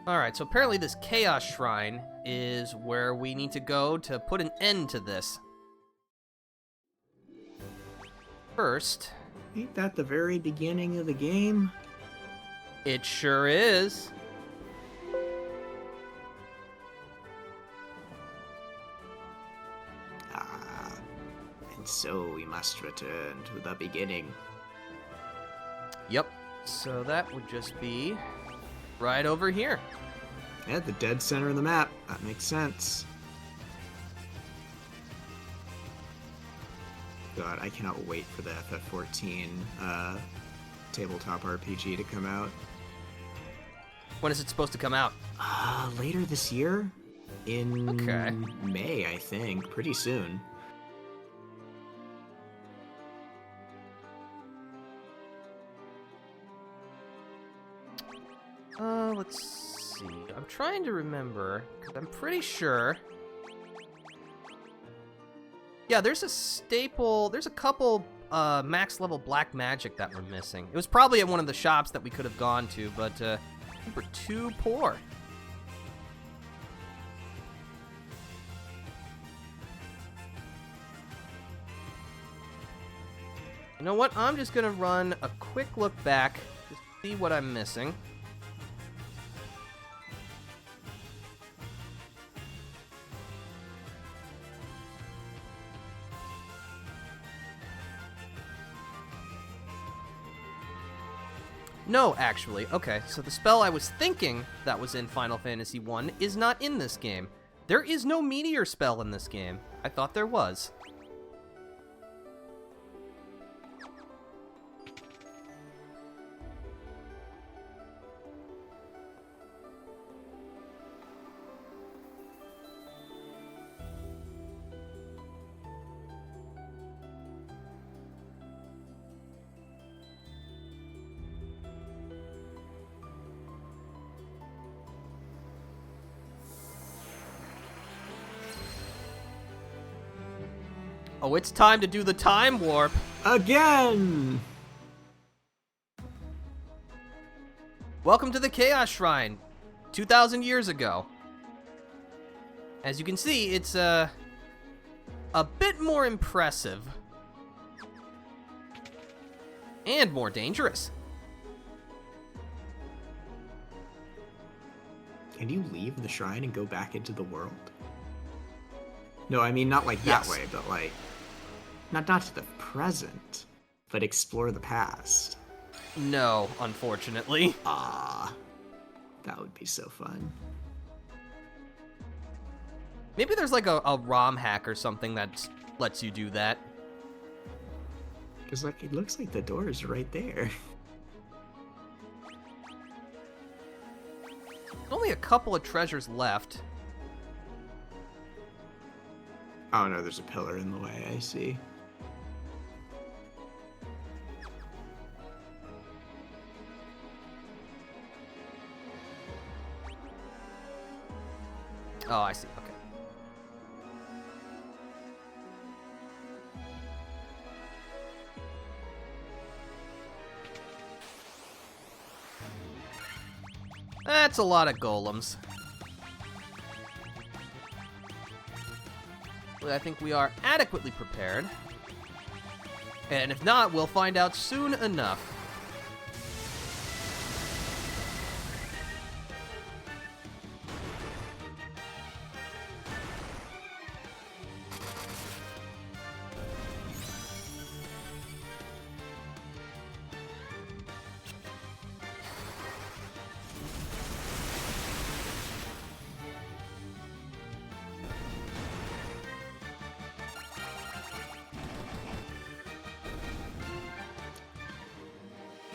Alright, so apparently this Chaos Shrine is where we need to go to put an end to this. First, Ain't that the very beginning of the game? it sure is. Ah, and so we must return to the beginning. Yep, so that would just be right over here. Yeah, the dead center of the map. That makes sense. God, I cannot wait for the FF14 tabletop RPG to come out. When is it supposed to come out? Later this year? In Okay. May, I think. Pretty soon. Let's see. I'm trying to remember, because I'm pretty sure... Yeah, there's a staple... There's a couple max level black magic that we're missing. It was probably at one of the shops that we could have gone to, but I think we're too poor. You know what? I'm just gonna run a quick look back, just to see what I'm missing. No, actually. Okay, so the spell I was thinking that was in Final Fantasy 1 is not in this game. There is no meteor spell in this game. I thought there was. Oh, it's time to do the time warp. Again! Welcome to the Chaos Shrine, 2,000 years ago. As you can see, it's a bit more impressive. And more dangerous. Can you leave the shrine and go back into the world? No, I mean not like Yes. that way, but like not to the present, but explore the past. No, unfortunately. Ah, that would be so fun. Maybe there's like a ROM hack or something that lets you do that. Because like it looks like the door is right there. Only a couple of treasures left. Oh no, there's a pillar in the way, I see. Oh, I see. Okay. That's a lot of golems. But I think we are adequately prepared. And if not, we'll find out soon enough.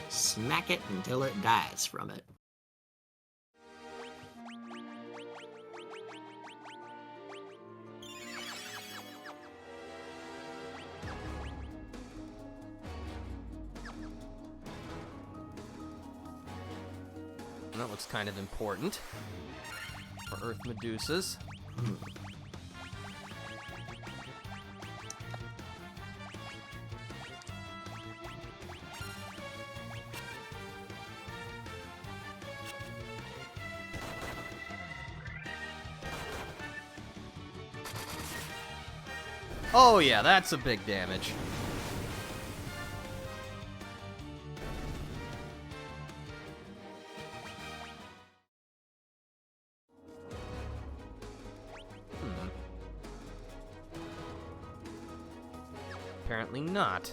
Smack it until it dies from it. That looks kind of important. For Earth Medusas. Oh yeah, that's a big damage. Apparently not.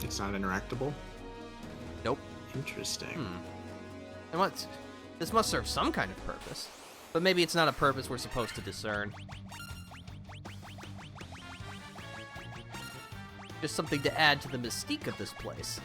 It's not interactable? Nope. Interesting. And what? This must serve some kind of purpose. But maybe it's not a purpose we're supposed to discern. Just something to add to the mystique of this place.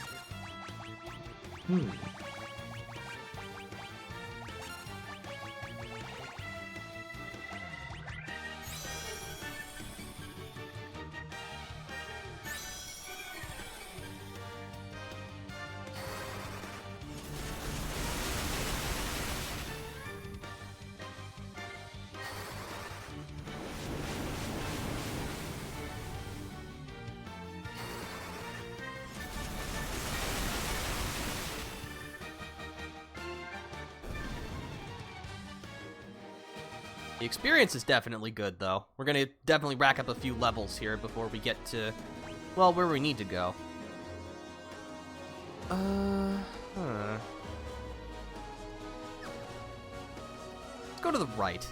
The experience is definitely good, though. We're gonna definitely rack up a few levels here before we get to, well, where we need to go. Let's go to the right.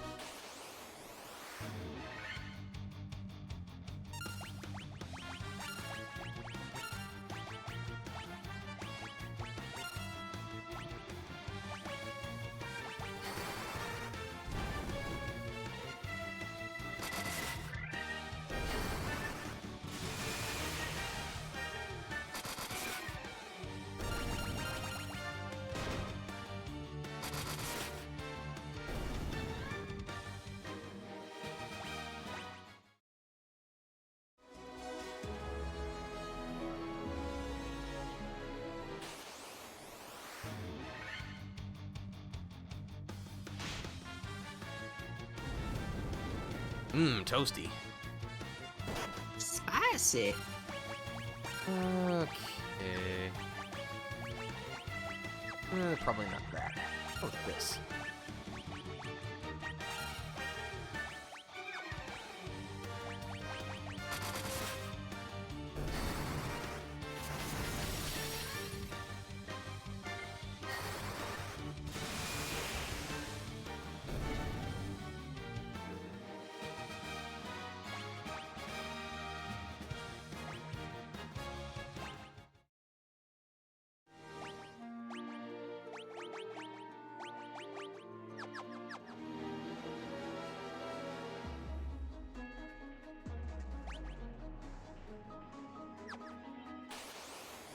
Toasty. Spicy. Okay. Probably not that. How about this?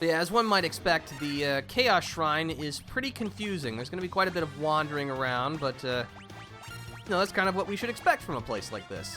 Yeah, as one might expect, the Chaos Shrine is pretty confusing. There's going to be quite a bit of wandering around, but, that's kind of what we should expect from a place like this.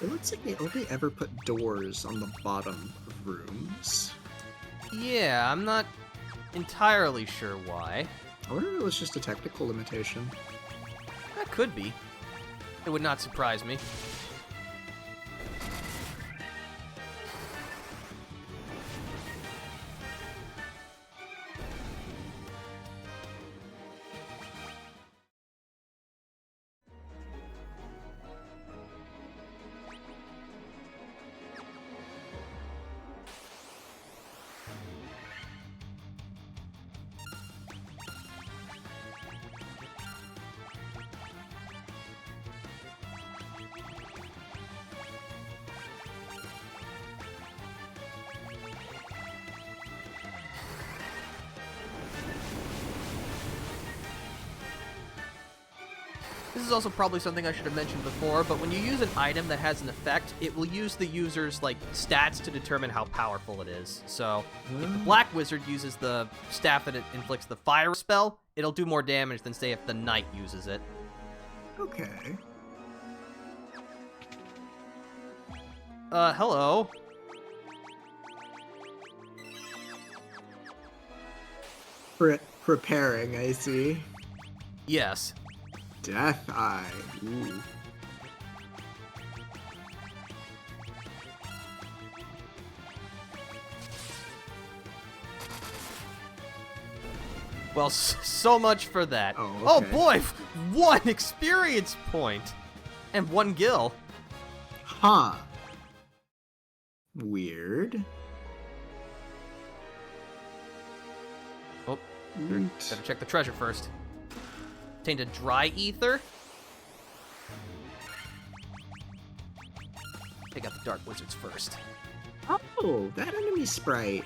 It looks like they only ever put doors on the bottom of rooms. Yeah, I'm not entirely sure why. I wonder if it was just a technical limitation. That could be. It would not surprise me. This is also probably something I should have mentioned before, but when you use an item that has an effect, it will use the user's, stats to determine how powerful it is. So, if the Black Wizard uses the staff that it inflicts the fire spell, it'll do more damage than, say, if the Knight uses it. Okay. Hello? Preparing, I see. Yes. Death Eye. Ooh. Well, so much for that. Oh, okay. Oh boy, 1 experience point! And 1 gil. Huh. Weird. Oh, Oot. gotta check the treasure first. Tainted dry ether. Take out the dark wizards first. Oh, that enemy sprite.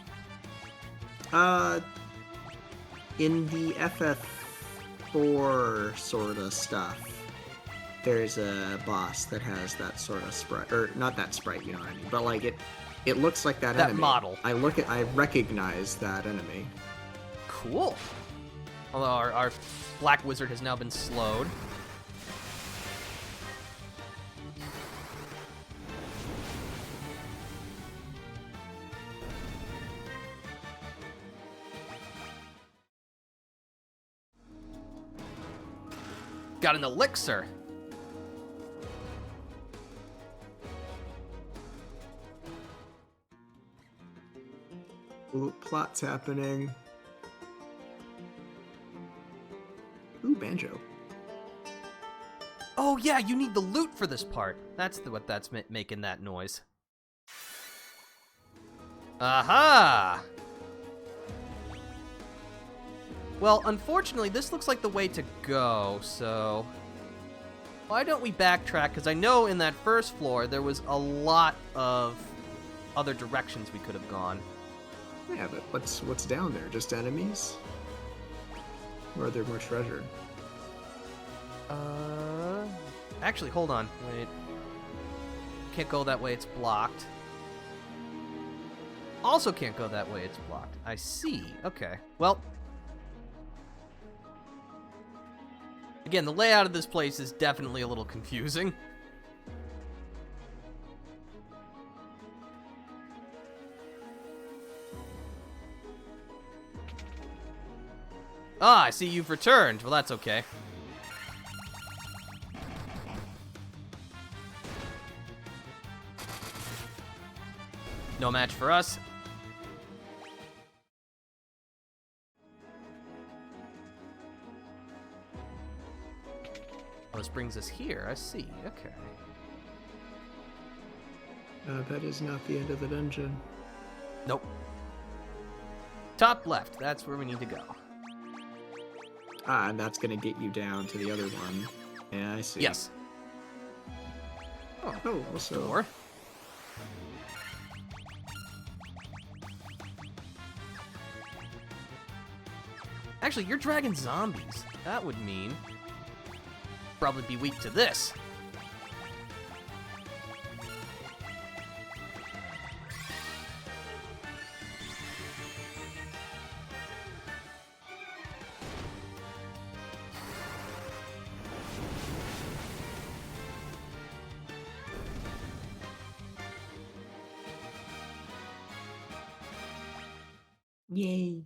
In the FF4 sorta stuff, there's a boss that has that sort of sprite, or not that sprite, you know what I mean? But it looks like that enemy. That model. I recognize that enemy. Cool. Although our Black Wizard has now been slowed. Got an elixir. Ooh, plot's happening. Ooh, banjo. Oh yeah, you need the loot for this part. That's what that's making that noise. Aha! Well, unfortunately, this looks like the way to go, so... Why don't we backtrack? Because I know in that first floor there was a lot of other directions we could have gone. Yeah, but what's down there? Just enemies? Or are there more treasure? Actually, hold on. Wait. Can't go that way, it's blocked. Also can't go that way, it's blocked. I see. Okay. Well... Again, the layout of this place is definitely a little confusing. Ah, I see you've returned. Well, that's okay. No match for us. Well, this brings us here. I see. Okay. That is not the end of the dungeon. Nope. Top left. That's where we need to go. Ah, and that's gonna get you down to the other one. Yeah, I see. Yes. Oh, also... Door. Actually, you're dragging zombies. That would mean... probably be weak to this. Yay.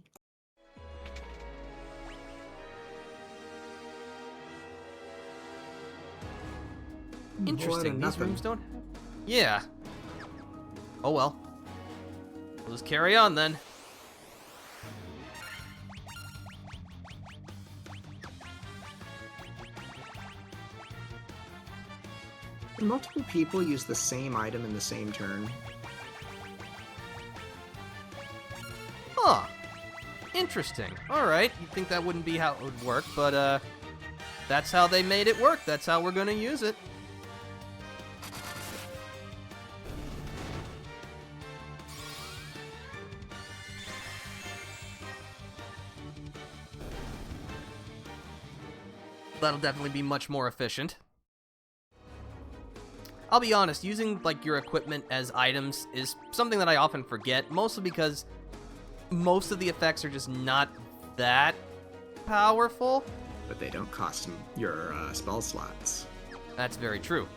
Interesting. These rooms don't... Yeah. Oh well. We'll just carry on then. Can multiple people use the same item in the same turn? Huh. Interesting. Alright, you'd think that wouldn't be how it would work, but, that's how they made it work. That's how we're gonna use it. That'll definitely be much more efficient. I'll be honest, using, like, your equipment as items is something that I often forget, mostly because most of the effects are just not that powerful. But they don't cost your spell slots. That's very true.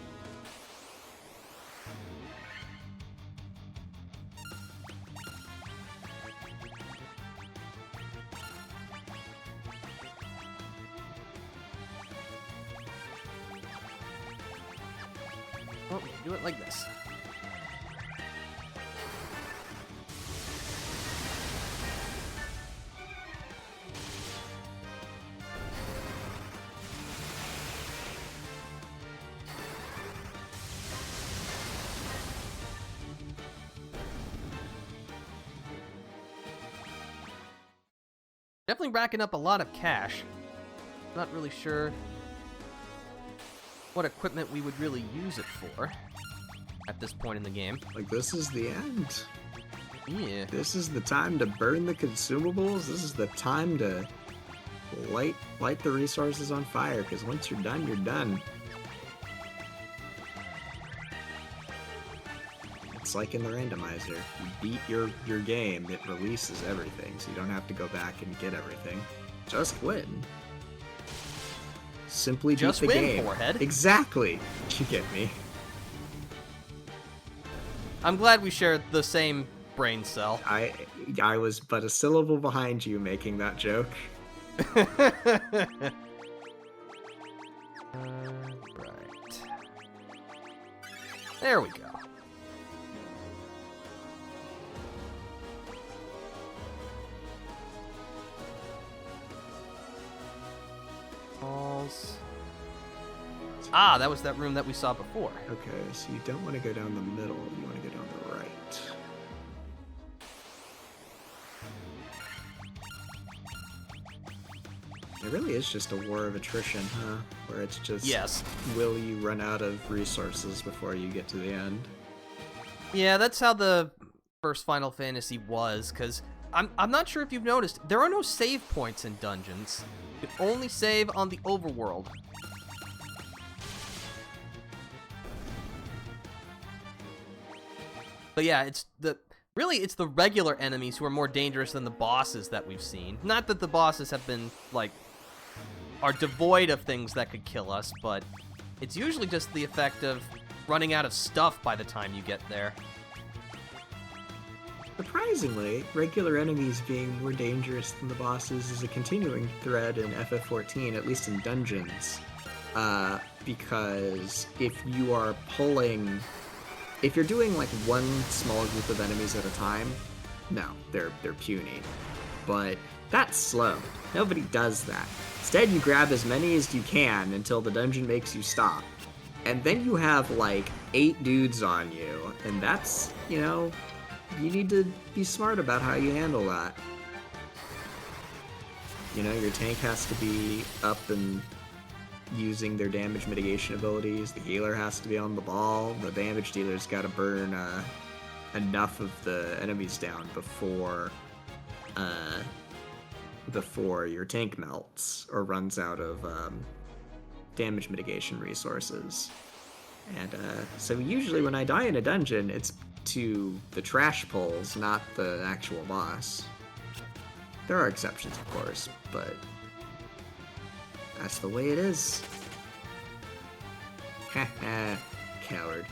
Well, we can do it like this. Definitely racking up a lot of cash. Not really sure what equipment we would really use it for at this point in the game. Like, this is the end. Yeah. This is the time to burn the consumables. This is the time to light the resources on fire, because once you're done, you're done. It's like in the randomizer. You beat your game, it releases everything, so you don't have to go back and get everything. Just win. Simply beat Just the win, game. forehead. Exactly. You get me. I'm glad we share the same brain cell. I was but a syllable behind you making that joke. Right. There we go. Balls. Ah, that was that room that we saw before. Okay, so you don't want to go down the middle, you want to go down the right. really is just a war of attrition, huh? Where it's just, Yes. will you run out of resources before you get to the end? Yeah, that's how the first Final Fantasy was, because I'm not sure if you've noticed, there are no save points in dungeons. You can only save on the overworld. But yeah, it's the regular enemies who are more dangerous than the bosses that we've seen. Not that the bosses have been, like, are devoid of things that could kill us, but it's usually just the effect of running out of stuff by the time you get there. Surprisingly, regular enemies being more dangerous than the bosses is a continuing thread in FF14, at least in dungeons. Because if you're doing like one small group of enemies at a time, no, they're puny. But that's slow. Nobody does that. Instead, you grab as many as you can until the dungeon makes you stop. And then you have like 8 dudes on you, and that's, you need to be smart about how you handle that. Your tank has to be up and using their damage mitigation abilities. The healer has to be on the ball. The damage dealer's got to burn enough of the enemies down before your tank melts or runs out of damage mitigation resources. And so usually when I die in a dungeon, it's to the trash pulls, not the actual boss. There are exceptions, of course, but that's the way it is. Haha, coward.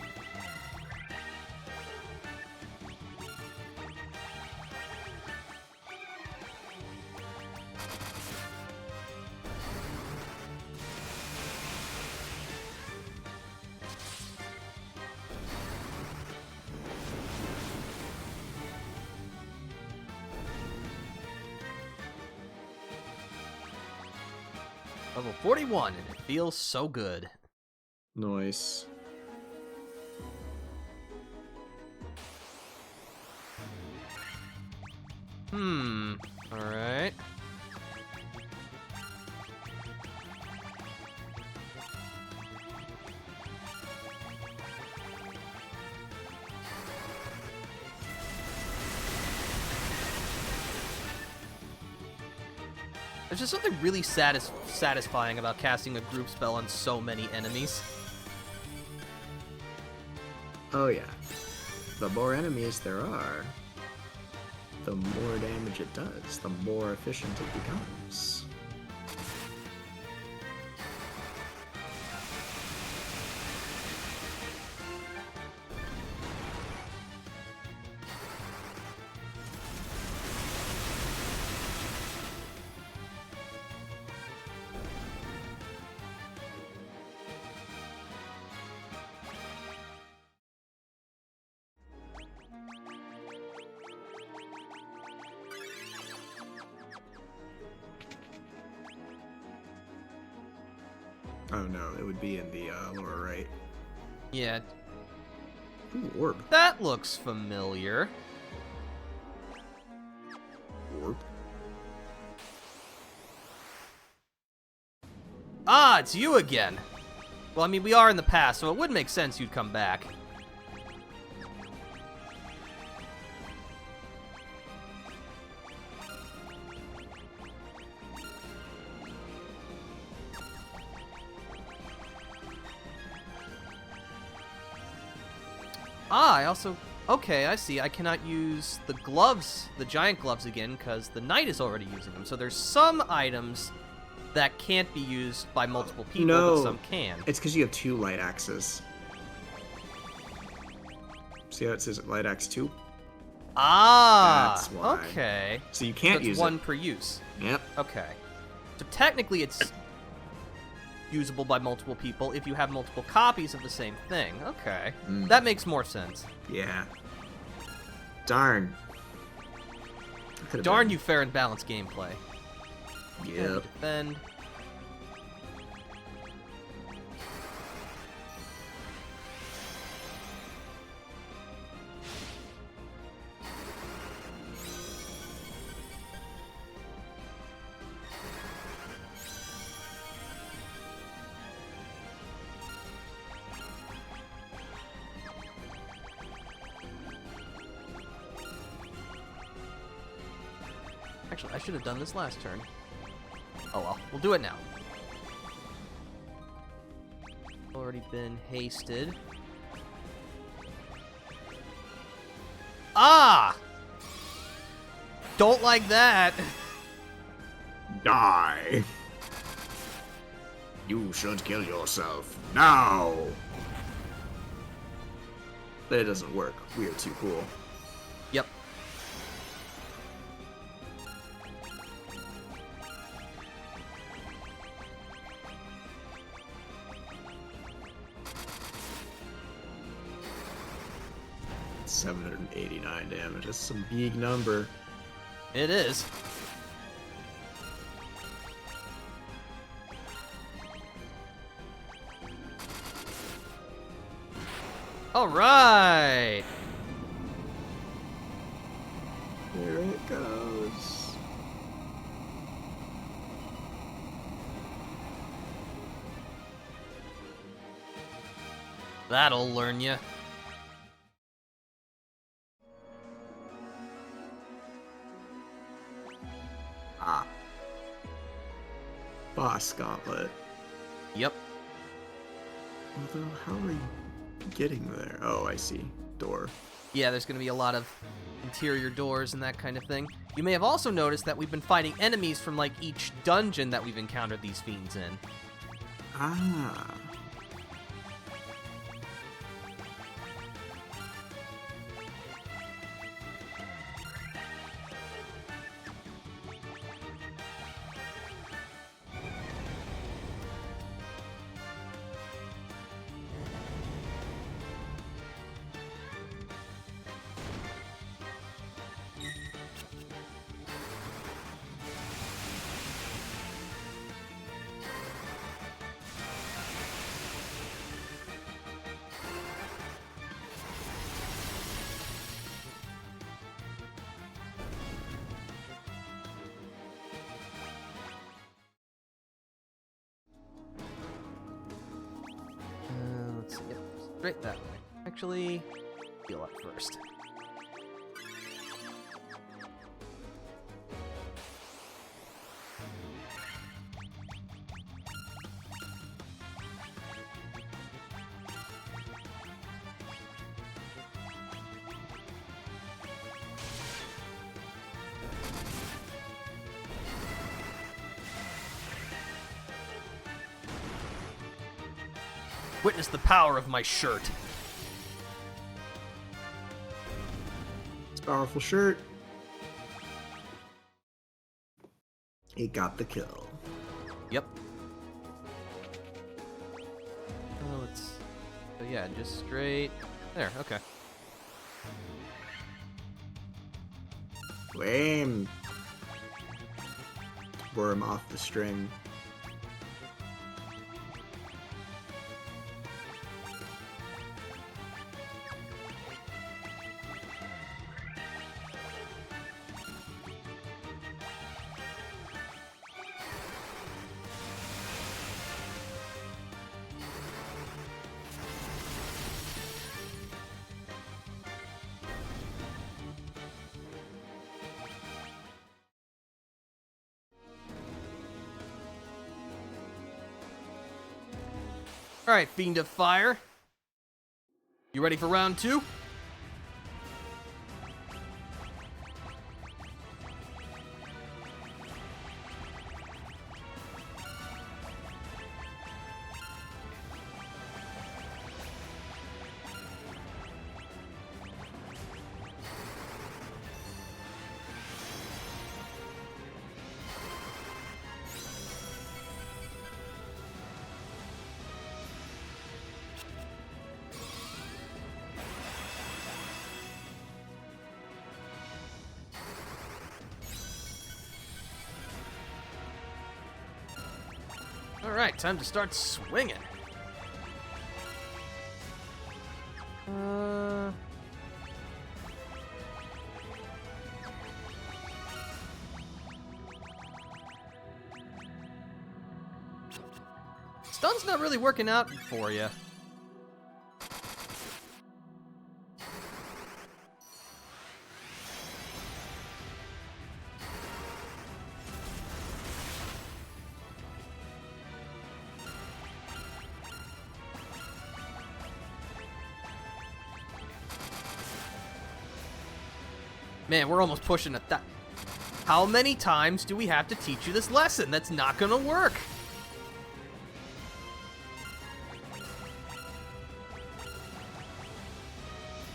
Level 41, and it feels so good. Nice. Alright. There's just something really satisfying about casting a group spell on so many enemies. Oh yeah. The more enemies there are, the more damage it does, the more efficient it becomes. Oh no, it would be in the lower right. Yeah, Ooh, orb. that looks familiar. Orb? Ah, it's you again! Well, I mean, we are in the past, so it would make sense you'd come back. Ah, I also... Okay, I see. I cannot use the gloves, the giant gloves again, because the knight is already using them. So there's some items that can't be used by multiple people, but some can. It's because you have 2 light axes. See how it says light axe 2? Ah! That's why. Okay. So you can't use one it. per use. Yep. Okay. So technically it's usable by multiple people if you have multiple copies of the same thing. Okay. That makes more sense. Yeah. Darn. Darn you, fair and balanced gameplay. Yep. Defend. Actually, I should have done this last turn. Oh well, we'll do it now. Already been hasted. Ah! Don't like that. Die. You should kill yourself now. That doesn't work. We are too cool. Yep. $789 damage. That's some big number. It is. All right. There it goes. That'll learn you. Ah. Boss gauntlet. Yep. Although, how are you getting there? Oh, I see. Door. Yeah, there's going to be a lot of interior doors and that kind of thing. You may have also noticed that we've been fighting enemies from, like, each dungeon that we've encountered these fiends in. Ah. Let's see. Yep, straight that way. Actually, heal up first. Witness the power of my shirt. It's a powerful shirt. It got the kill. Yep. Let's. Oh yeah, just straight there. Okay. Lame. Worm off the string. All right, Fiend of Fire. You ready for round 2? All right, time to start swinging. Stun's not really working out for you. Man, we're almost pushing at that. How many times do we have to teach you this lesson? That's not gonna work.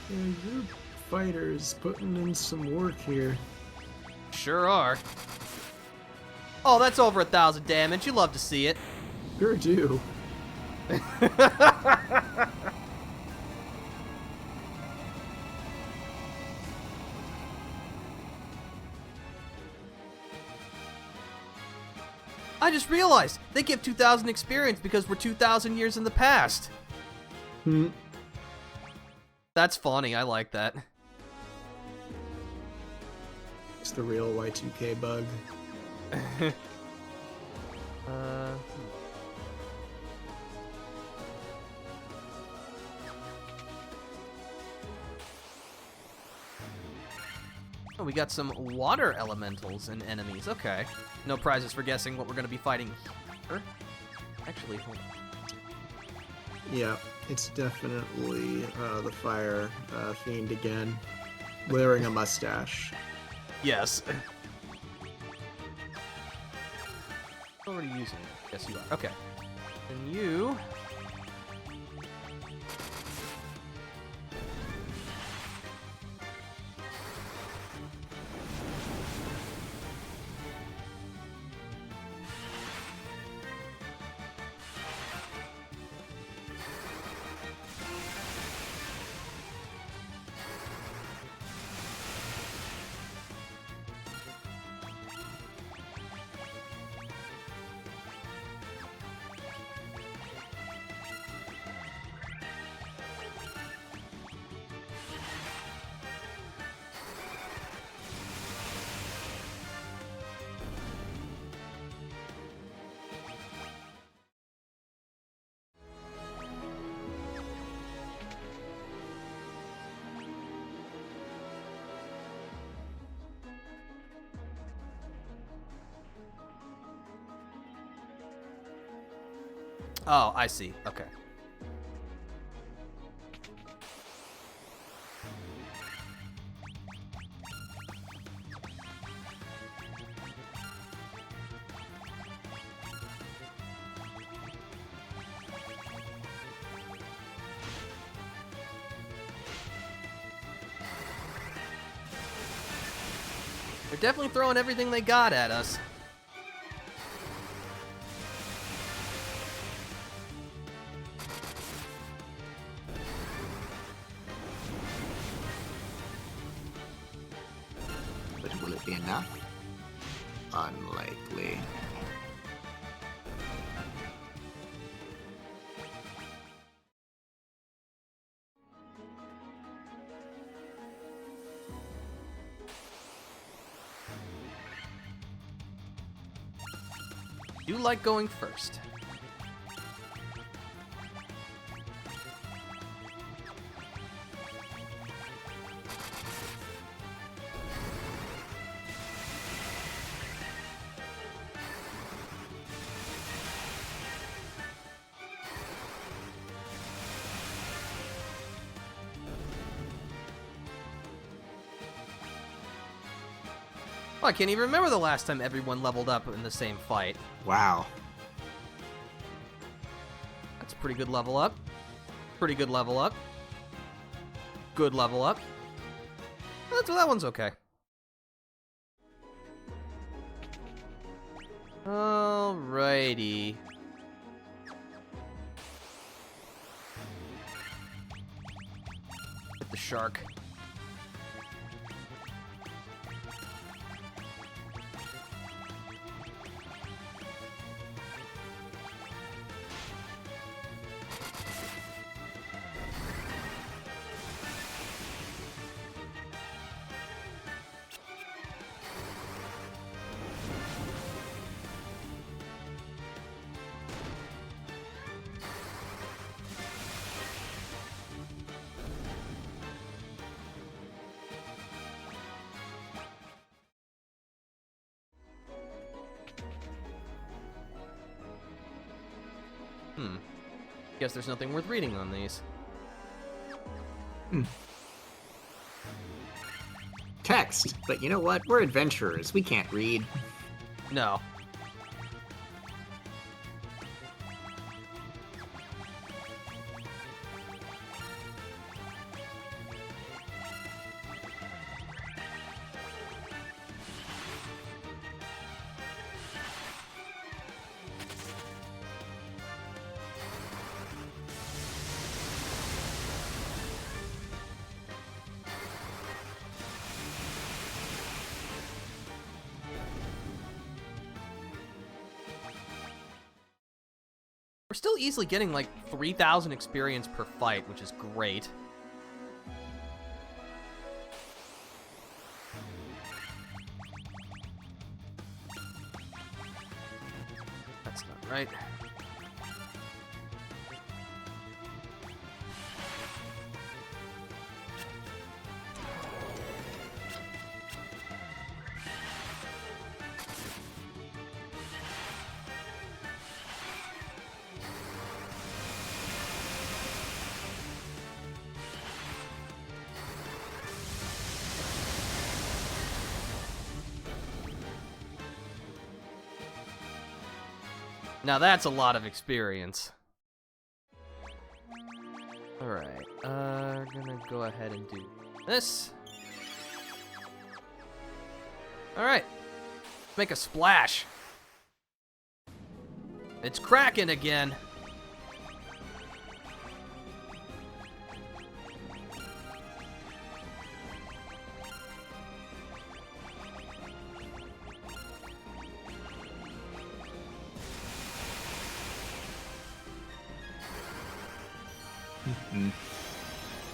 Yeah, your fighters putting in some work here. Sure are. Oh, that's over 1,000 damage. You love to see it. Sure do. I just realized they give 2,000 experience because we're 2,000 years in the past. Hmm. That's funny. I like that. It's the real Y2K bug. Oh, we got some water elementals and enemies. Okay. No prizes for guessing what we're going to be fighting here. Actually, hold on. Yeah, it's definitely the fire fiend again, wearing a mustache. Yes. Already using it. Yes, you are. Okay. And you... Oh, I see. Okay. They're definitely throwing everything they got at us. But will it be enough? Unlikely. Do like going first. Oh, I can't even remember the last time everyone leveled up in the same fight. Wow. That's a pretty good level up. Pretty good level up. Good level up. That one's okay. Alrighty. Hit the shark. Guess there's nothing worth reading on these. text, but you know what? We're adventurers. We can't read. No. We're still easily getting like 3,000 experience per fight, which is great. That's not right. Now that's a lot of experience. Alright, we're gonna go ahead and do this. Alright, make a splash. It's cracking again.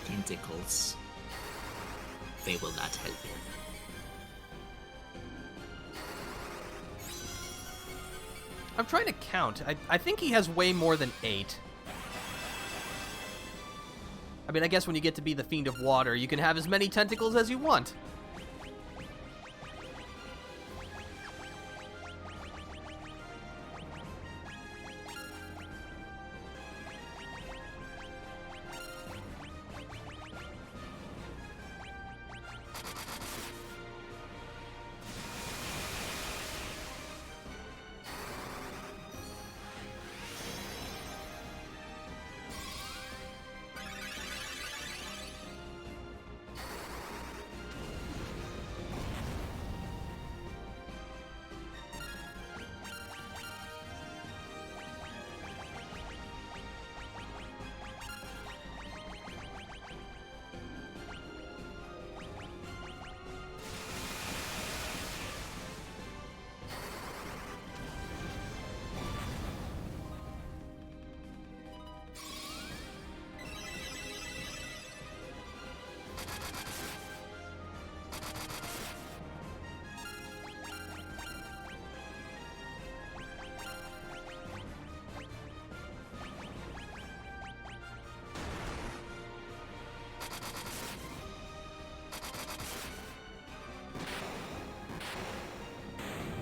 Tentacles. They will not help him. I'm trying to count. I think he has way more than 8. I mean, I guess when you get to be the Fiend of Water, you can have as many tentacles as you want.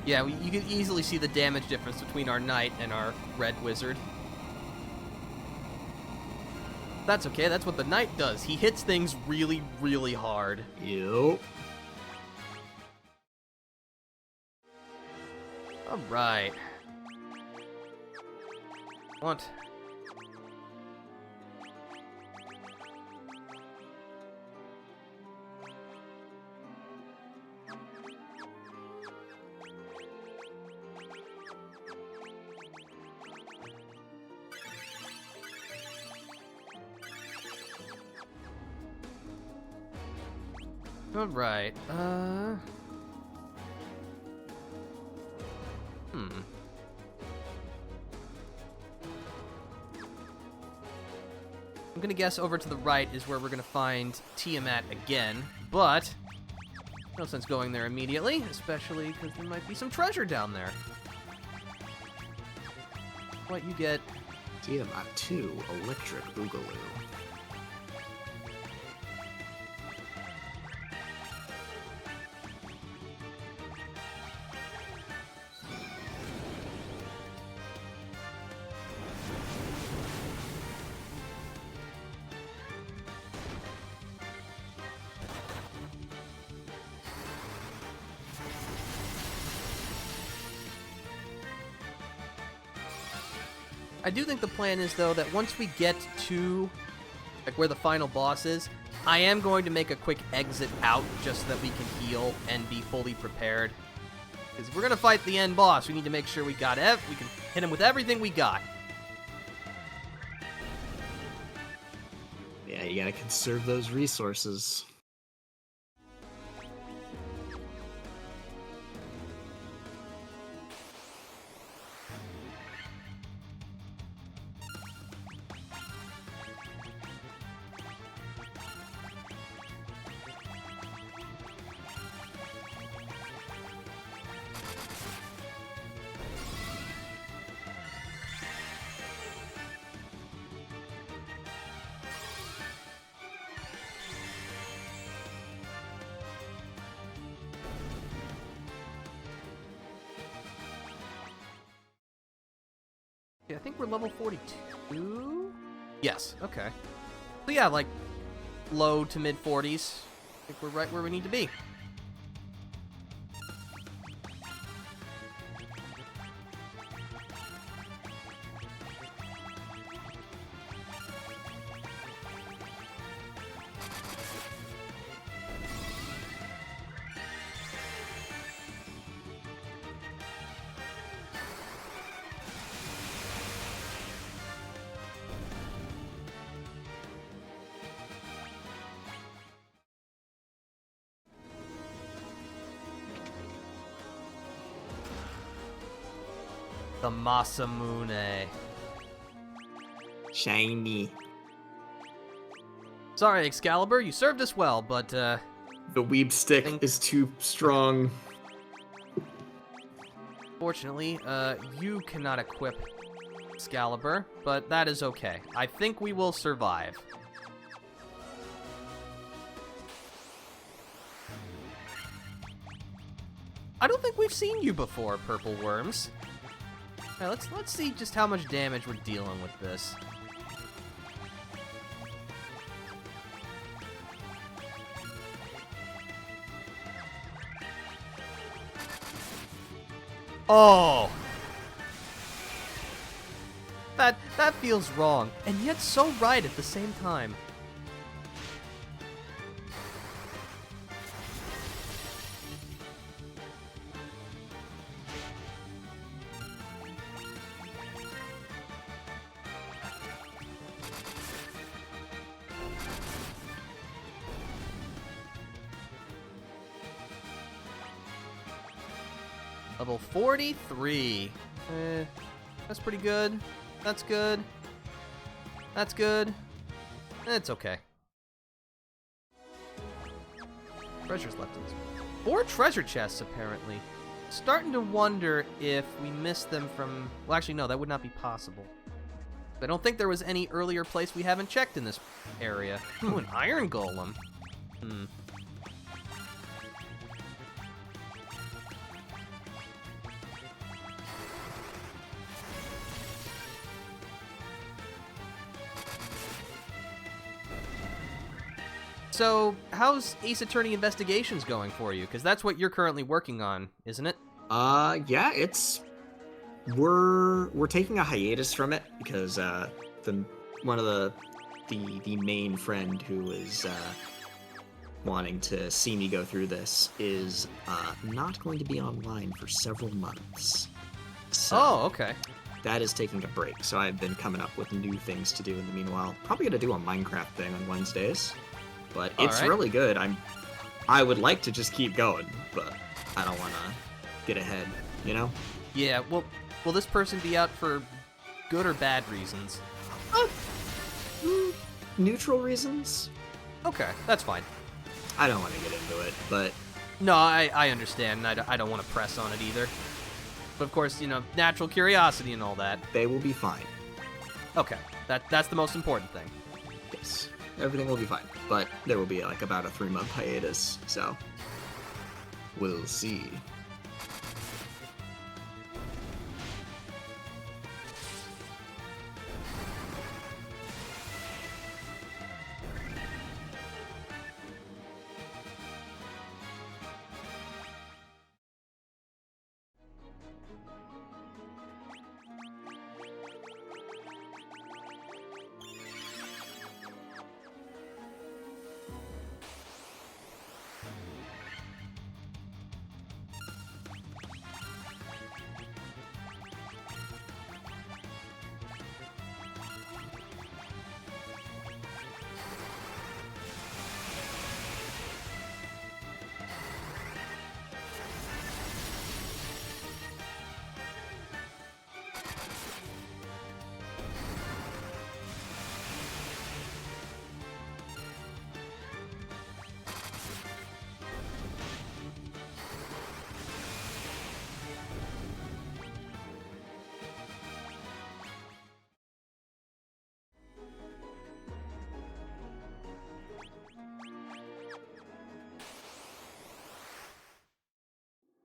Yeah, you can easily see the damage difference between our Knight and our Red Wizard. That's okay, that's what the Knight does. He hits things really, really hard. Yup. Alright. What? Alright, I'm gonna guess over to the right is where we're gonna find Tiamat again, but no sense going there immediately, especially because there might be some treasure down there. What you get? Tiamat 2, Electric Boogaloo. I do think the plan is, though, that once we get to like where the final boss is, I am going to make a quick exit out just so that we can heal and be fully prepared. Because if we're going to fight the end boss, we need to make sure we got we can hit him with everything we got. Yeah, you gotta conserve those resources. Yeah, I think we're level 42? Yes, okay. So yeah, like, low to mid 40s. I think we're right where we need to be. The Masamune. Shiny. Sorry, Excalibur, you served us well, but, The weeb stick is too strong. fortunately, you cannot equip Excalibur, but that is okay. I think we will survive. I don't think we've seen you before, Purple Worms. Now, let's see just how much damage we're dealing with this. Oh! That feels wrong, and yet so right at the same time. Level 43. That's pretty good. That's good. That's good. It's okay. Treasures left in this. 4 treasure chests, apparently. Starting to wonder if we missed them from... Well, actually, no, that would not be possible. I don't think there was any earlier place we haven't checked in this area. Ooh, an iron golem. So, how's Ace Attorney Investigations going for you? Because that's what you're currently working on, isn't it? Yeah, we're taking a hiatus from it because one of the main friend who is wanting to see me go through this is not going to be online for several months. So Oh, okay. that is taking a break. So I've been coming up with new things to do in the meanwhile. Probably gonna do a Minecraft thing on Wednesdays. But it's really good. I would like to just keep going, but I don't want to get ahead, you know? Yeah, well, will this person be out for good or bad reasons? Neutral reasons? Okay, that's fine. I don't want to get into it, but... No, I understand, and I don't want to press on it either. But of course, you know, natural curiosity and all that. They will be fine. Okay, that's the most important thing. Yes. Everything will be fine, but there will be like about a 3-month hiatus, so we'll see.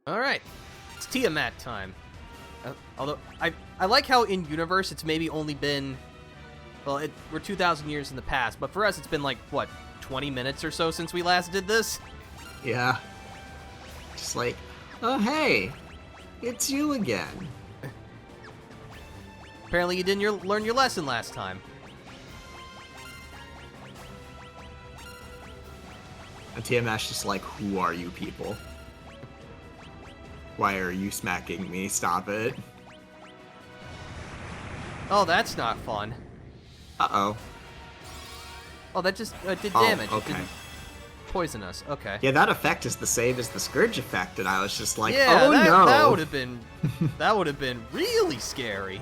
Alright, it's Tiamat time. Although, I like how in universe it's maybe only been, well, we're 2,000 years in the past, but for us it's been like, what, 20 minutes or so since we last did this? Yeah. Just like, oh hey, it's you again. Apparently you didn't learn your lesson last time. And Tiamat's just like, who are you people? Why are you smacking me? Stop it. Oh, that's not fun. Uh-oh. Oh, that just did damage. Oh, It okay. didn't poison us. Okay. Yeah, that effect is the same as the Scourge effect, and I was just like, Yeah, oh no! that would have been that would have been really scary.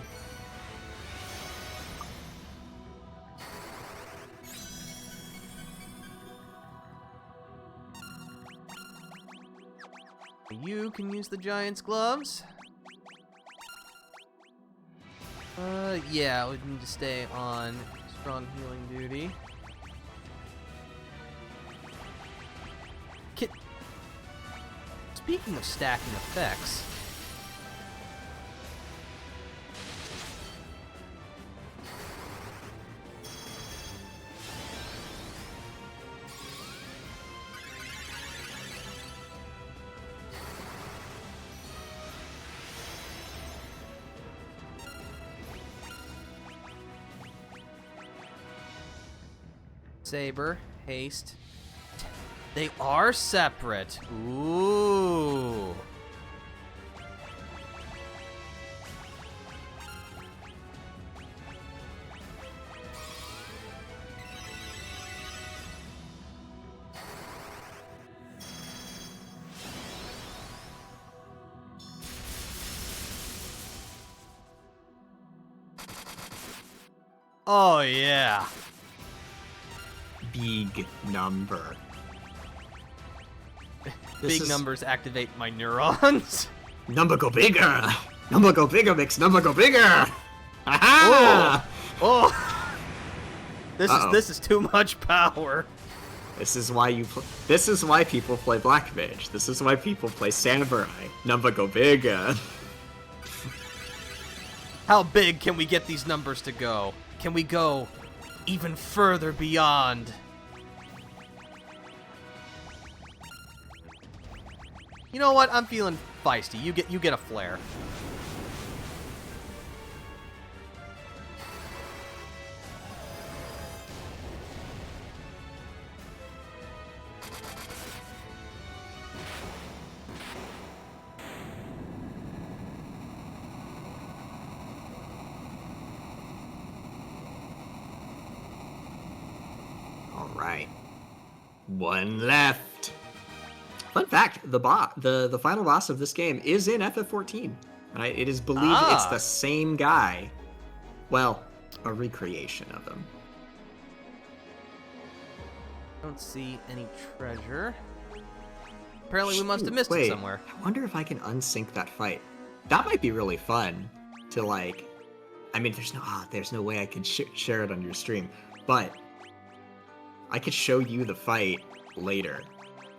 You can use the giant's gloves. Yeah, we need to stay on strong healing duty. Speaking of stacking effects, Saber, haste. They are separate. Ooh. Oh yeah. Big number. Big numbers activate my neurons. Number go bigger! Number go bigger makes number go bigger! Aha! Oh. This is too much power. This is why this is why people play Black Mage. This is why people play Samurai. Number go bigger. How big can we get these numbers to go? Can we go even further beyond? You know what? I'm feeling feisty. You get a flare. Alright. One left. Fun fact, the final boss of this game is in FF14. It is believed it's the same guy. Well, a recreation of him. Don't see any treasure. Apparently we must have missed it somewhere. I wonder if I can unsync that fight. That might be really fun to like... I mean, there's no way I could share it on your stream, but I could show you the fight later,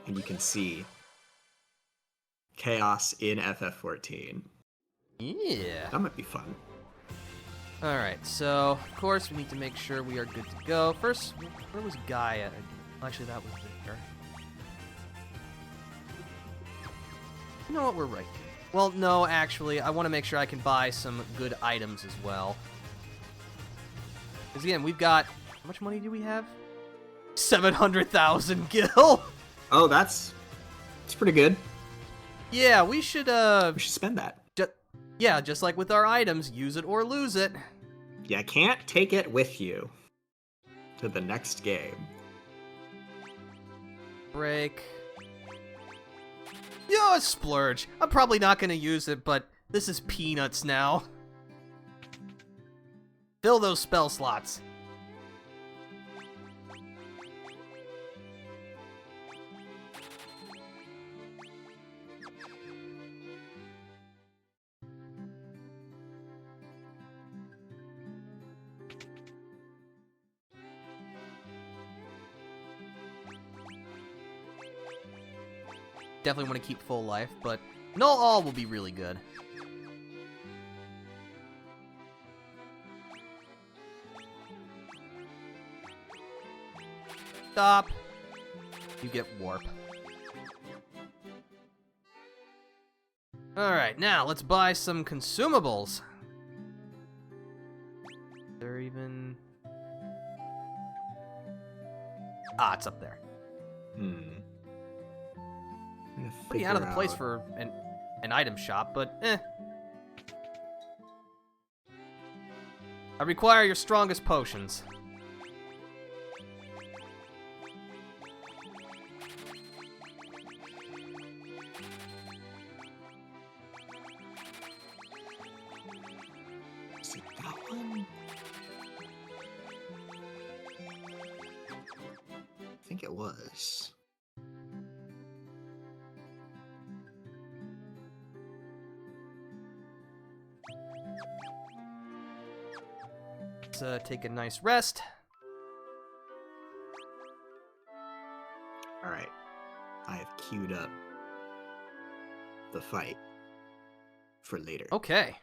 and you can see chaos in FF14. Yeah. That might be fun. Alright, so, of course, we need to make sure we are good to go. First, where was Gaia? Actually, that was there. You know what, we're right. Well, no, actually, I want to make sure I can buy some good items as well. Because, again, we've got... How much money do we have? 700,000 gil! Oh, that's pretty good. Yeah, we should spend that. Yeah, just like with our items, use it or lose it. You can't take it with you to the next game. Break. Yo, splurge. I'm probably not gonna use it, but this is peanuts now. Fill those spell slots. Definitely want to keep full life, but Null all will be really good. Stop. You get warp. Alright, now let's buy some consumables. They're even... Ah, it's up there. Pretty out of the place for an item shop, but eh. I require your strongest potions. Is it that one? I think it was. Let's take a nice rest. Alright. I have queued up the fight for later. Okay.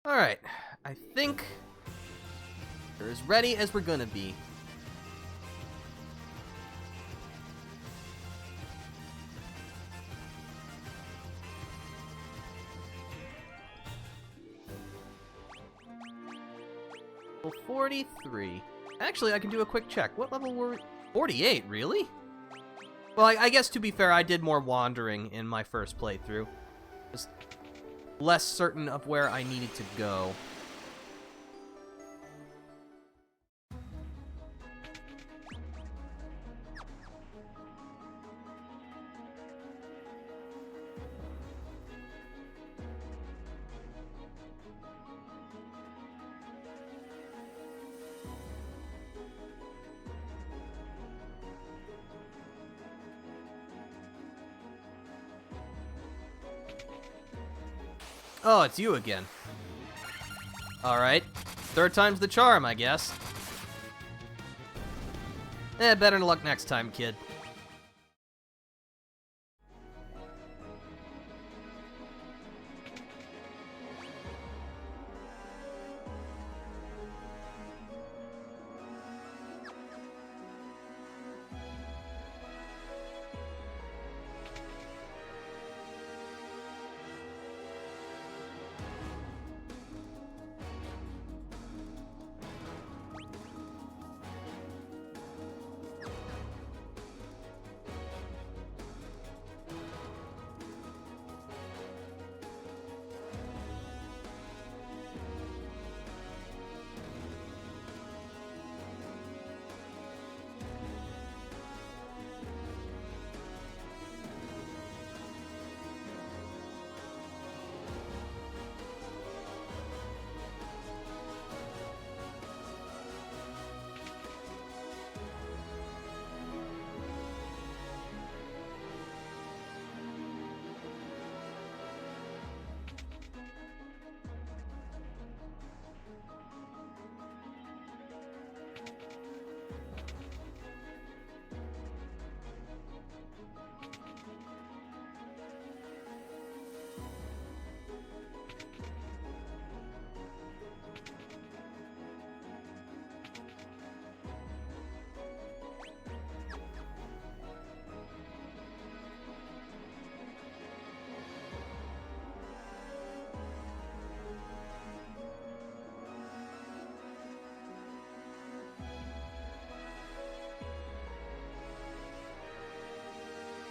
Alright. I think we're as ready as we're gonna be. Level 43. Actually, I can do a quick check. What level were we? 48, really? Well, I guess to be fair, I did more wandering in my first playthrough. Just less certain of where I needed to go. Oh, it's you again. Alright. Third time's the charm, I guess. Better luck next time, kid.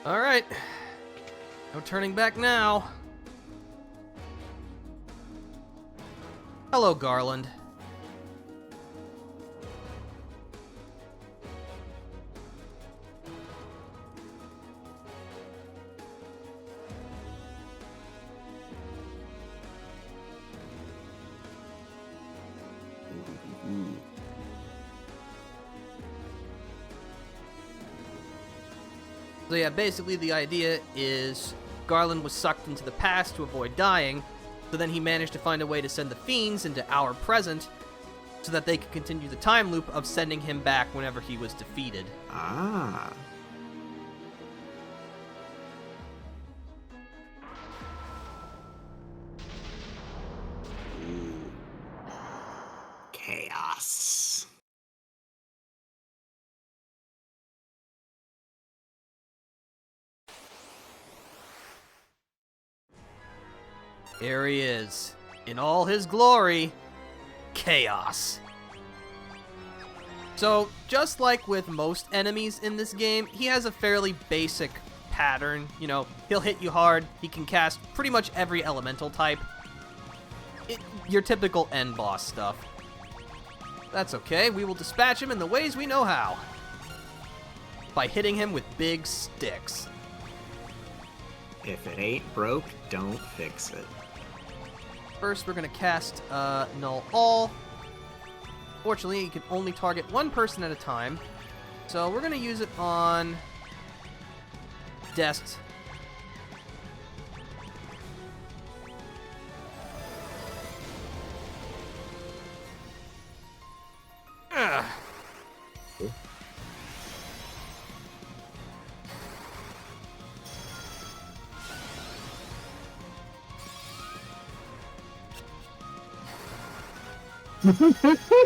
Alright. No turning back now. Hello, Garland. So yeah, basically the idea is Garland was sucked into the past to avoid dying, so then he managed to find a way to send the fiends into our present so that they could continue the time loop of sending him back whenever he was defeated. Ah. Chaos. Here he is, in all his glory, Chaos. So, just like with most enemies in this game, he has a fairly basic pattern. You know, he'll hit you hard, he can cast pretty much every elemental type. Your typical end boss stuff. That's okay, we will dispatch him in the ways we know how. By hitting him with big sticks. If it ain't broke, don't fix it. First, we're going to cast Null All. Fortunately, you can only target one person at a time. So we're going to use it on Dest. Ugh.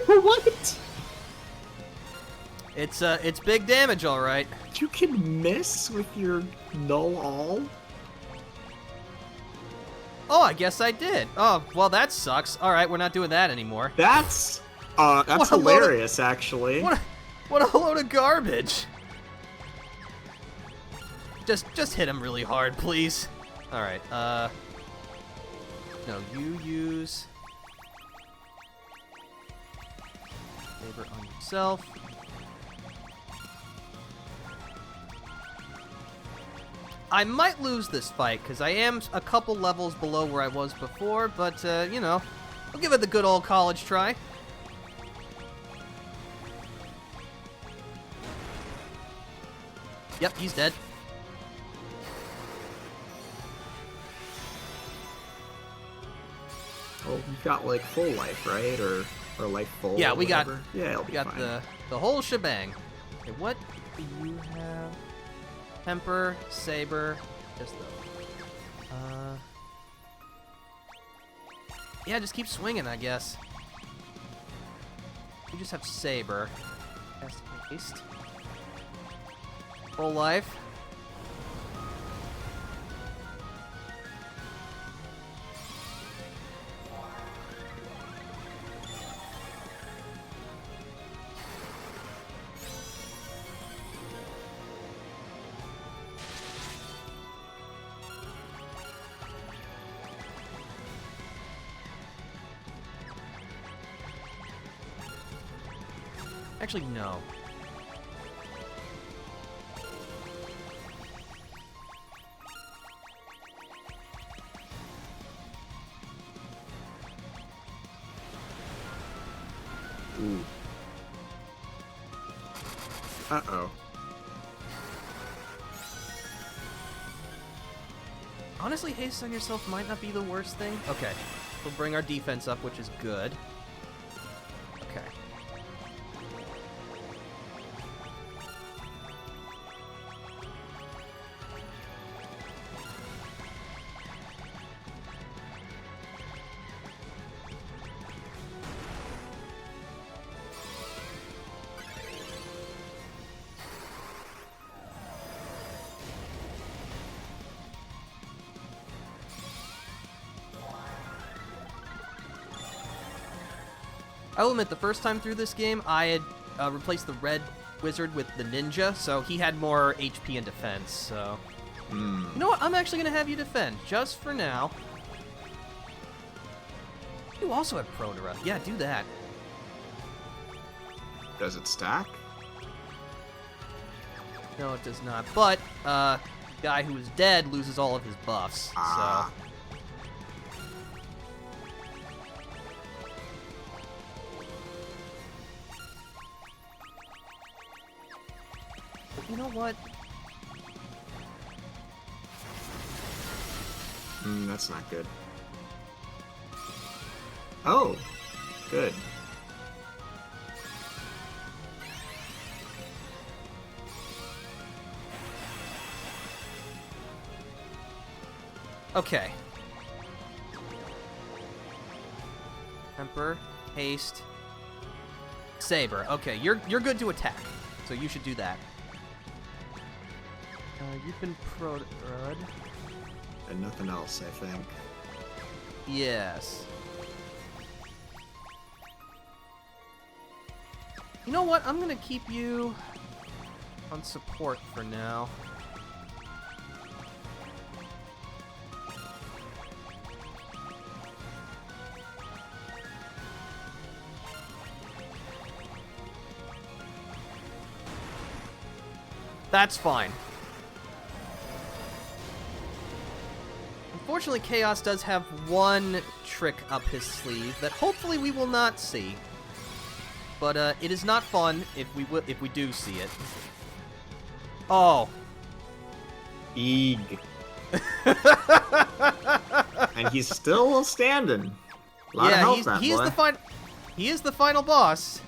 What? It's big damage, all right. You can miss with your null all? Oh, I guess I did. Oh, well, that sucks. All right, we're not doing that anymore. That's What a load of- hilarious, actually. What a load of garbage. Just hit him really hard, please. All right. No, you use Saber on yourself. I might lose this fight, because I am a couple levels below where I was before, but, you know, we'll give it the good old college try. Yep, he's dead. Oh, you've got, like, full life, right? Or life full? Yeah, or we got- whatever. Yeah, it'll be We got fine. the whole shebang. Okay, what do you have? Temper, Saber, just the... Yeah, just keep swinging, I guess. You just have Saber. Cast Haste. Full life. Actually, no. Ooh. Uh-oh. Honestly, haste on yourself might not be the worst thing. Okay. We'll bring our defense up, which is good. Okay. I will admit, the first time through this game, I had replaced the red wizard with the ninja, so he had more HP and defense, so... You know what? I'm actually going to have you defend, just for now. You also have Prodera. Yeah, do that. Does it stack? No, it does not. But, guy who is dead loses all of his buffs, Ah. so... You know what? That's not good. Oh, good. Okay. Temper, haste. Saber. Okay, you're good to attack, so you should do that. You've been pro'd. And nothing else, I think. Yes. You know what? I'm gonna keep you on support for now. That's fine. Unfortunately, Chaos does have one trick up his sleeve that hopefully we will not see. But it is not fun if we do see it. Oh. Eeg. And he's still standing. A lot of health, that he is boy. he is the final boss.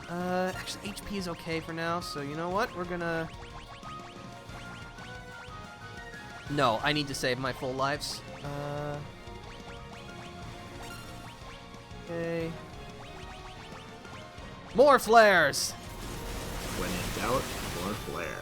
Actually, HP is okay for now, so you know what? We're gonna... No, I need to save my full lives. Okay. More flares! When in doubt, more flare.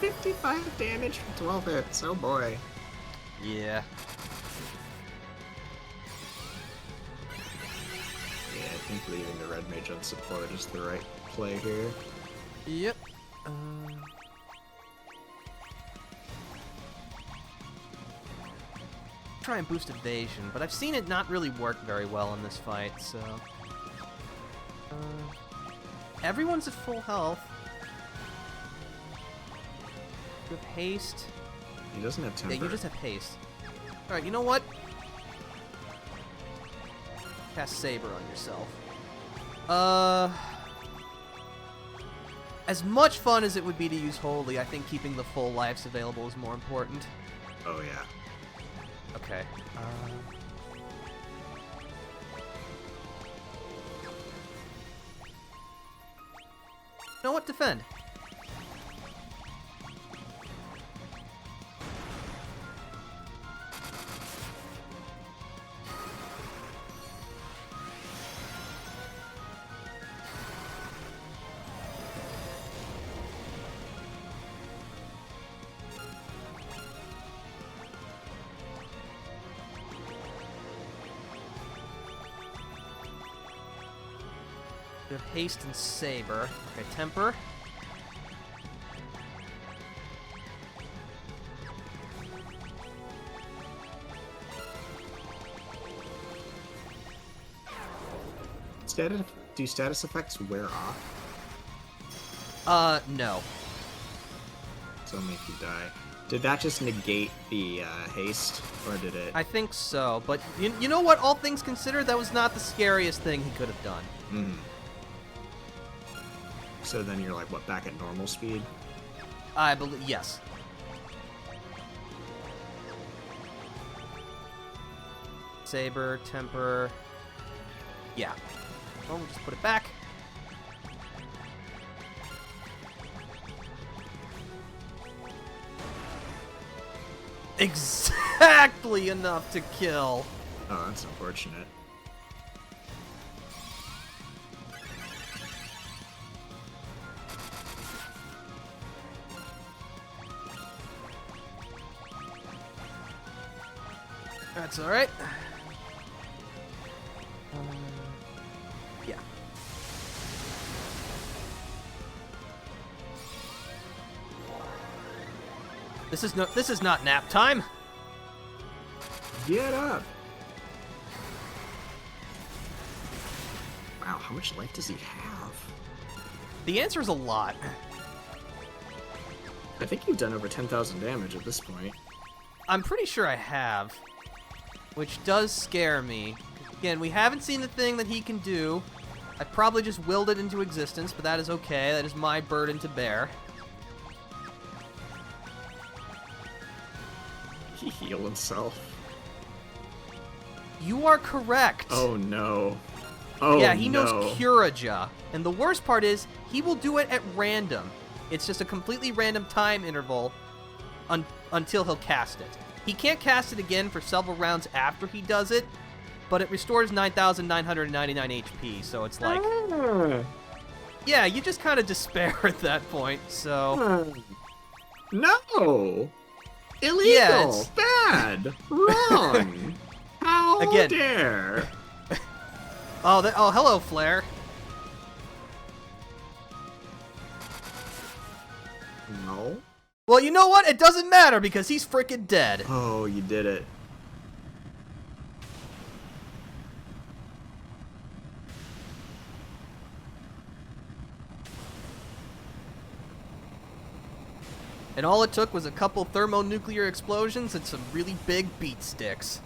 $55 damage from 12 hits, oh boy. Yeah. Yeah, I think leaving the red mage on support is the right play here. Yep. Try and boost evasion, but I've seen it not really work very well in this fight, so... everyone's at full health. You have haste. He doesn't have temper. Yeah, you just have haste. Alright, you know what? Cast Saber on yourself. As much fun as it would be to use Holy, I think keeping the full lives available is more important. Oh yeah. Okay. You know what? Defend. We have haste and saber. Okay, temper. Do status effects wear off? No. So make you die. Did that just negate the haste, or did it? I think so, but you know what? All things considered, that was not the scariest thing he could have done. Hmm. So then you're like, what, back at normal speed? I believe, yes. Saber, temper. Yeah. Well, we'll just put it back. Exactly enough to kill. Oh, that's unfortunate. That's all right. Yeah. This is not nap time. Get up! Wow, how much life does he have? The answer is a lot. I think you've done over 10,000 damage at this point. I'm pretty sure I have, which does scare me. Again, we haven't seen the thing that he can do. I probably just willed it into existence, but that is okay. That is my burden to bear. He healed himself. You are correct. Oh no. Oh yeah, he no. knows Curaja. And the worst part is, he will do it at random. It's just a completely random time interval until he'll cast it. He can't cast it again for several rounds after he does it, but it restores 9,999 HP, so it's like... Yeah, you just kind of despair at that point, so... No! Illegal! Yeah, Bad! Wrong! How Again. dare! Oh, hello, Flare. No? Well, you know what? It doesn't matter because he's freaking dead. Oh, you did it. And all it took was a couple thermonuclear explosions and some really big beat sticks.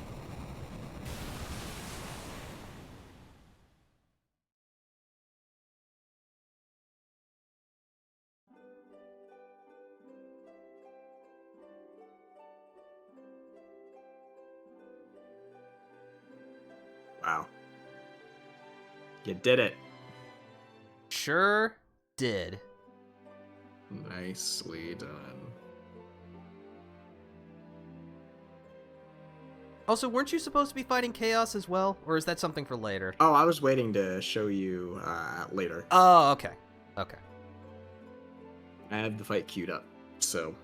Wow. You did it. Sure did. Nicely done. Also, weren't you supposed to be fighting Chaos as well? Or is that something for later? Oh, I was waiting to show you later. Oh, okay. Okay. I have the fight queued up, so...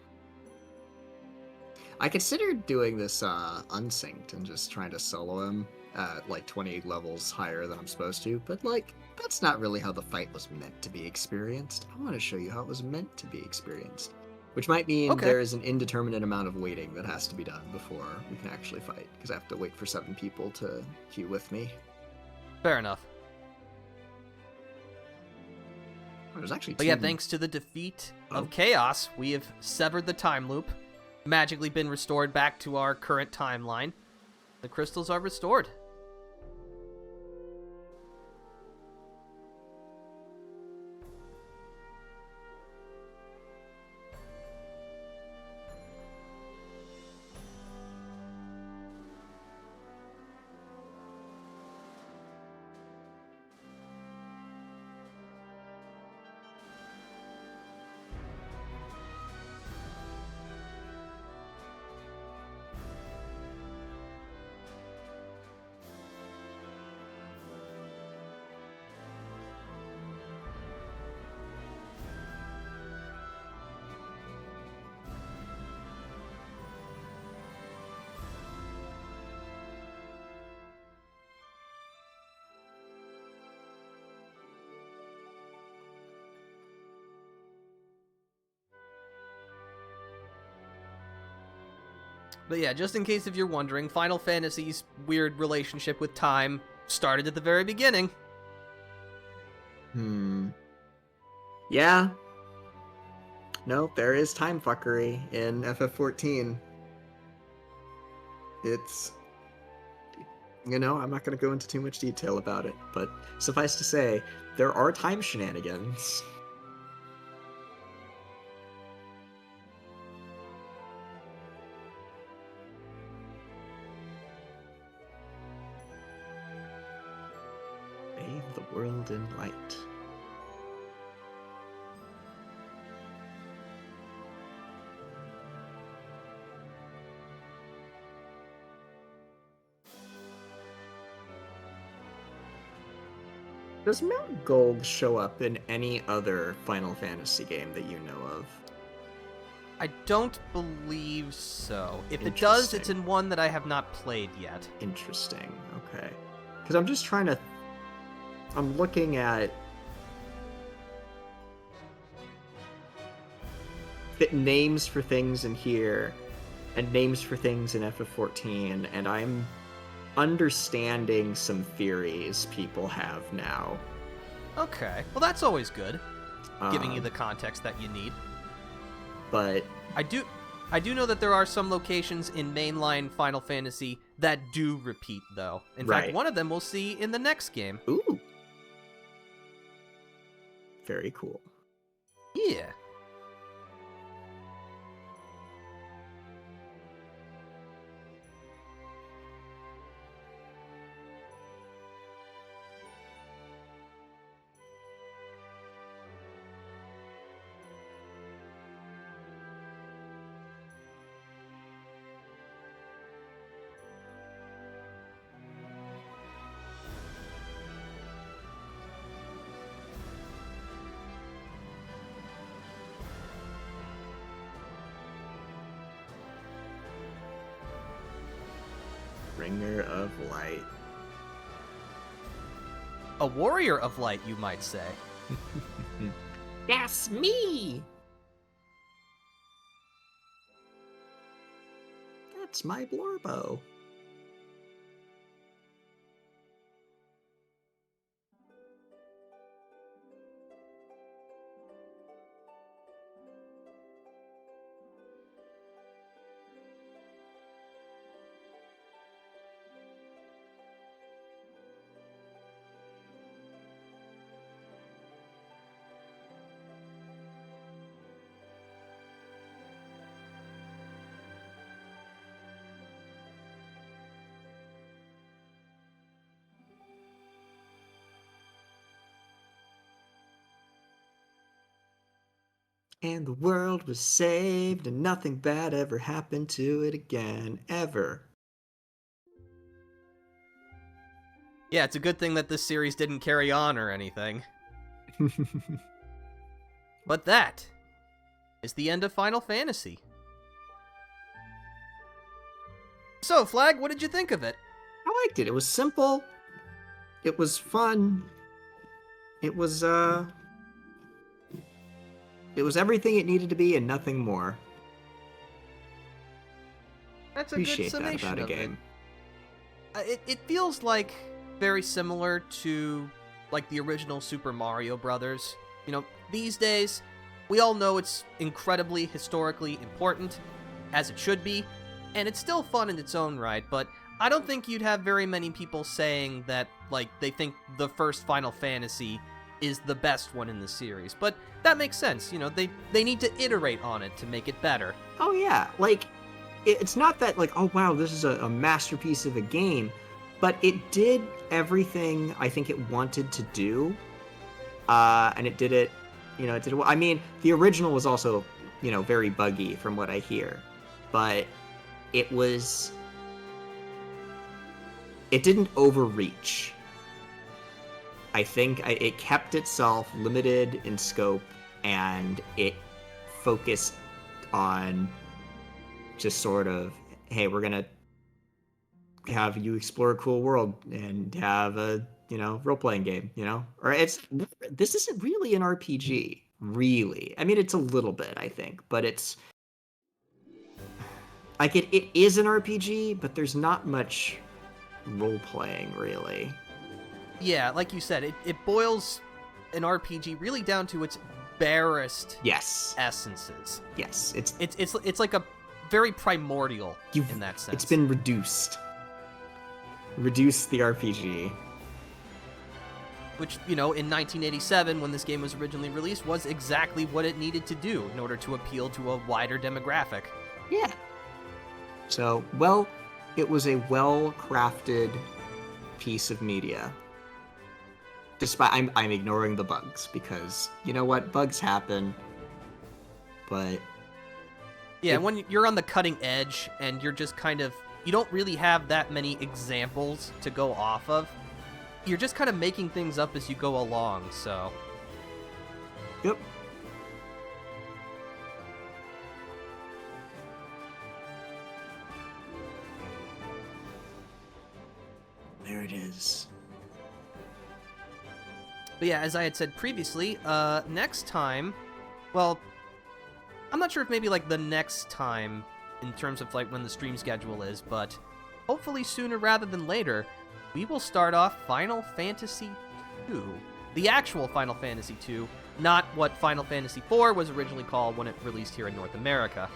I considered doing this unsynced and just trying to solo him at like 28 levels higher than I'm supposed to, but like, that's not really how the fight was meant to be experienced. I want to show you how it was meant to be experienced. Which might mean there is an indeterminate amount of waiting that has to be done before we can actually fight, because I have to wait for 7 people to queue with me. Fair enough. There's actually 2. But yeah, thanks to the defeat of Chaos, we have severed the time loop, magically been restored back to our current timeline. The crystals are restored. But yeah, just in case if you're wondering, Final Fantasy's weird relationship with time started at the very beginning. Yeah. No, there is time fuckery in FF14. It's... You know, I'm not going to go into too much detail about it, but suffice to say, there are time shenanigans. Bathe the world in light. Does Mount Gold show up in any other Final Fantasy game that you know of? I don't believe so. If it does, it's in one that I have not played yet. Interesting. Okay. Because I'm just trying to... I'm looking at... names for things in here, and names for things in FF14, and I'm understanding some theories people have now. Okay. Well, that's always good, giving you Um, the context that you need. But I do know that there are some locations in mainline Final Fantasy that do repeat, though. In fact, Right. one of them we'll see in the next game. ooh, very cool. Yeah. Bringer of Light. A warrior of light, you might say. That's me! That's my Blorbo. And the world was saved, and nothing bad ever happened to it again, ever. Yeah, it's a good thing that this series didn't carry on or anything. But that is the end of Final Fantasy. So, Flag, what did you think of it? I liked it. It was simple. It was fun. It was everything it needed to be and nothing more. That's a Appreciate good that summation about a of it. game. It feels like very similar to like the original Super Mario Brothers. You know, these days we all know it's incredibly historically important, as it should be, and it's still fun in its own right, but I don't think you'd have very many people saying that like they think the first Final Fantasy is the best one in the series. But that makes sense, you know, they need to iterate on it to make it better. Oh yeah, like it's not that like, oh wow, this is a masterpiece of a game, but it did everything I think it wanted to do, and it did it. You know, it did. I mean, the original was also, you know, very buggy from what I hear, but it was. It didn't overreach. I think it kept itself limited in scope, and it focused on just sort of, hey, we're gonna have you explore a cool world and have a, you know, role-playing game, you know? Or this isn't really an RPG, really. I mean, it's a little bit, I think, but it's like it is an RPG, but there's not much role-playing, really. Yeah, like you said, it boils an RPG really down to its barest Yes. essences. Yes. It's like a very primordial in that sense. It's been reduced. Reduce the RPG. Which, you know, in 1987, when this game was originally released, was exactly what it needed to do in order to appeal to a wider demographic. Yeah. So, well, it was a well-crafted piece of media. Despite I'm ignoring the bugs because you know what, bugs happen. But yeah, when you're on the cutting edge and you're just kind of, you don't really have that many examples to go off of. You're just kind of making things up as you go along, so. Yep. There it is. But yeah, as I had said previously, next time, well, I'm not sure if maybe like the next time in terms of like when the stream schedule is, but hopefully sooner rather than later, we will start off Final Fantasy II. The actual Final Fantasy II, not what Final Fantasy IV was originally called when it released here in North America.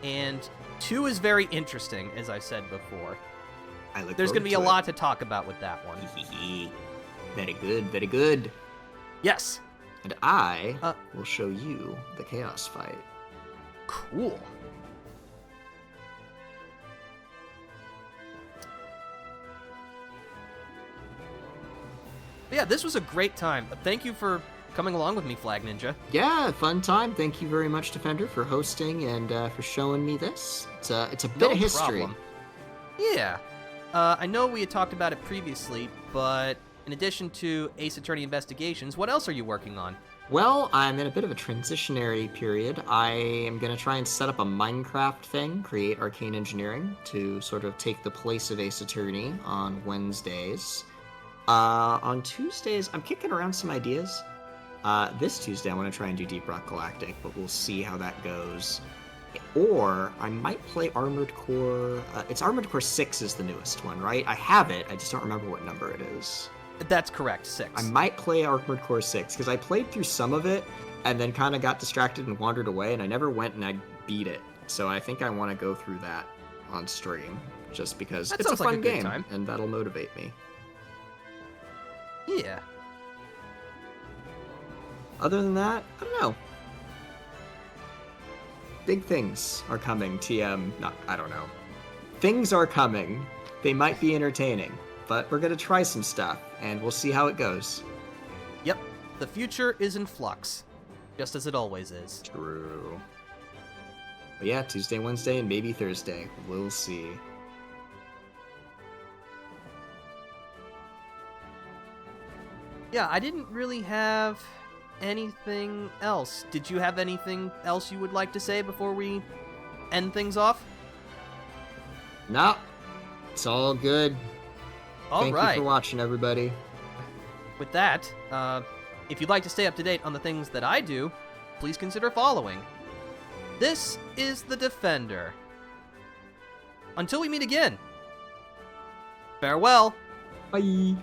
And 2 is very interesting, as I said before. There's going to be a lot to talk about with that one. Very good, very good. Yes. And I will show you the Chaos fight. Cool. But yeah, this was a great time. Thank you for coming along with me, Flagninja. Yeah, fun time. Thank you very much, Defender, for hosting and for showing me this. It's a bit of history. Problem. Yeah. I know we had talked about it previously, but in addition to Ace Attorney Investigations, what else are you working on? Well, I'm in a bit of a transitionary period. I am going to try and set up a Minecraft thing, create Arcane Engineering, to sort of take the place of Ace Attorney on Wednesdays. On Tuesdays, I'm kicking around some ideas. This Tuesday, I want to try and do Deep Rock Galactic, but we'll see how that goes. Or I might play Armored Core. It's Armored Core 6 is the newest one, right? I have it, I just don't remember what number it is. That's correct, 6. I might play Armored Core 6, because I played through some of it, and then kind of got distracted and wandered away, and I never went and I beat it. So I think I want to go through that on stream, just because it's a fun game, and that'll motivate me. Yeah. Other than that, I don't know. Big things are coming, TM. I don't know. Things are coming. They might be entertaining, but we're going to try some stuff, and we'll see how it goes. Yep. The future is in flux, just as it always is. True. But yeah, Tuesday, Wednesday, and maybe Thursday. We'll see. Yeah, I didn't really have anything else. Did you have anything else you would like to say before we end things off? No, it's all good. Thank you for watching, everybody. With that, if you'd like to stay up to date on the things that I do, please consider following. This is The Defender. Until we meet again, farewell. Bye.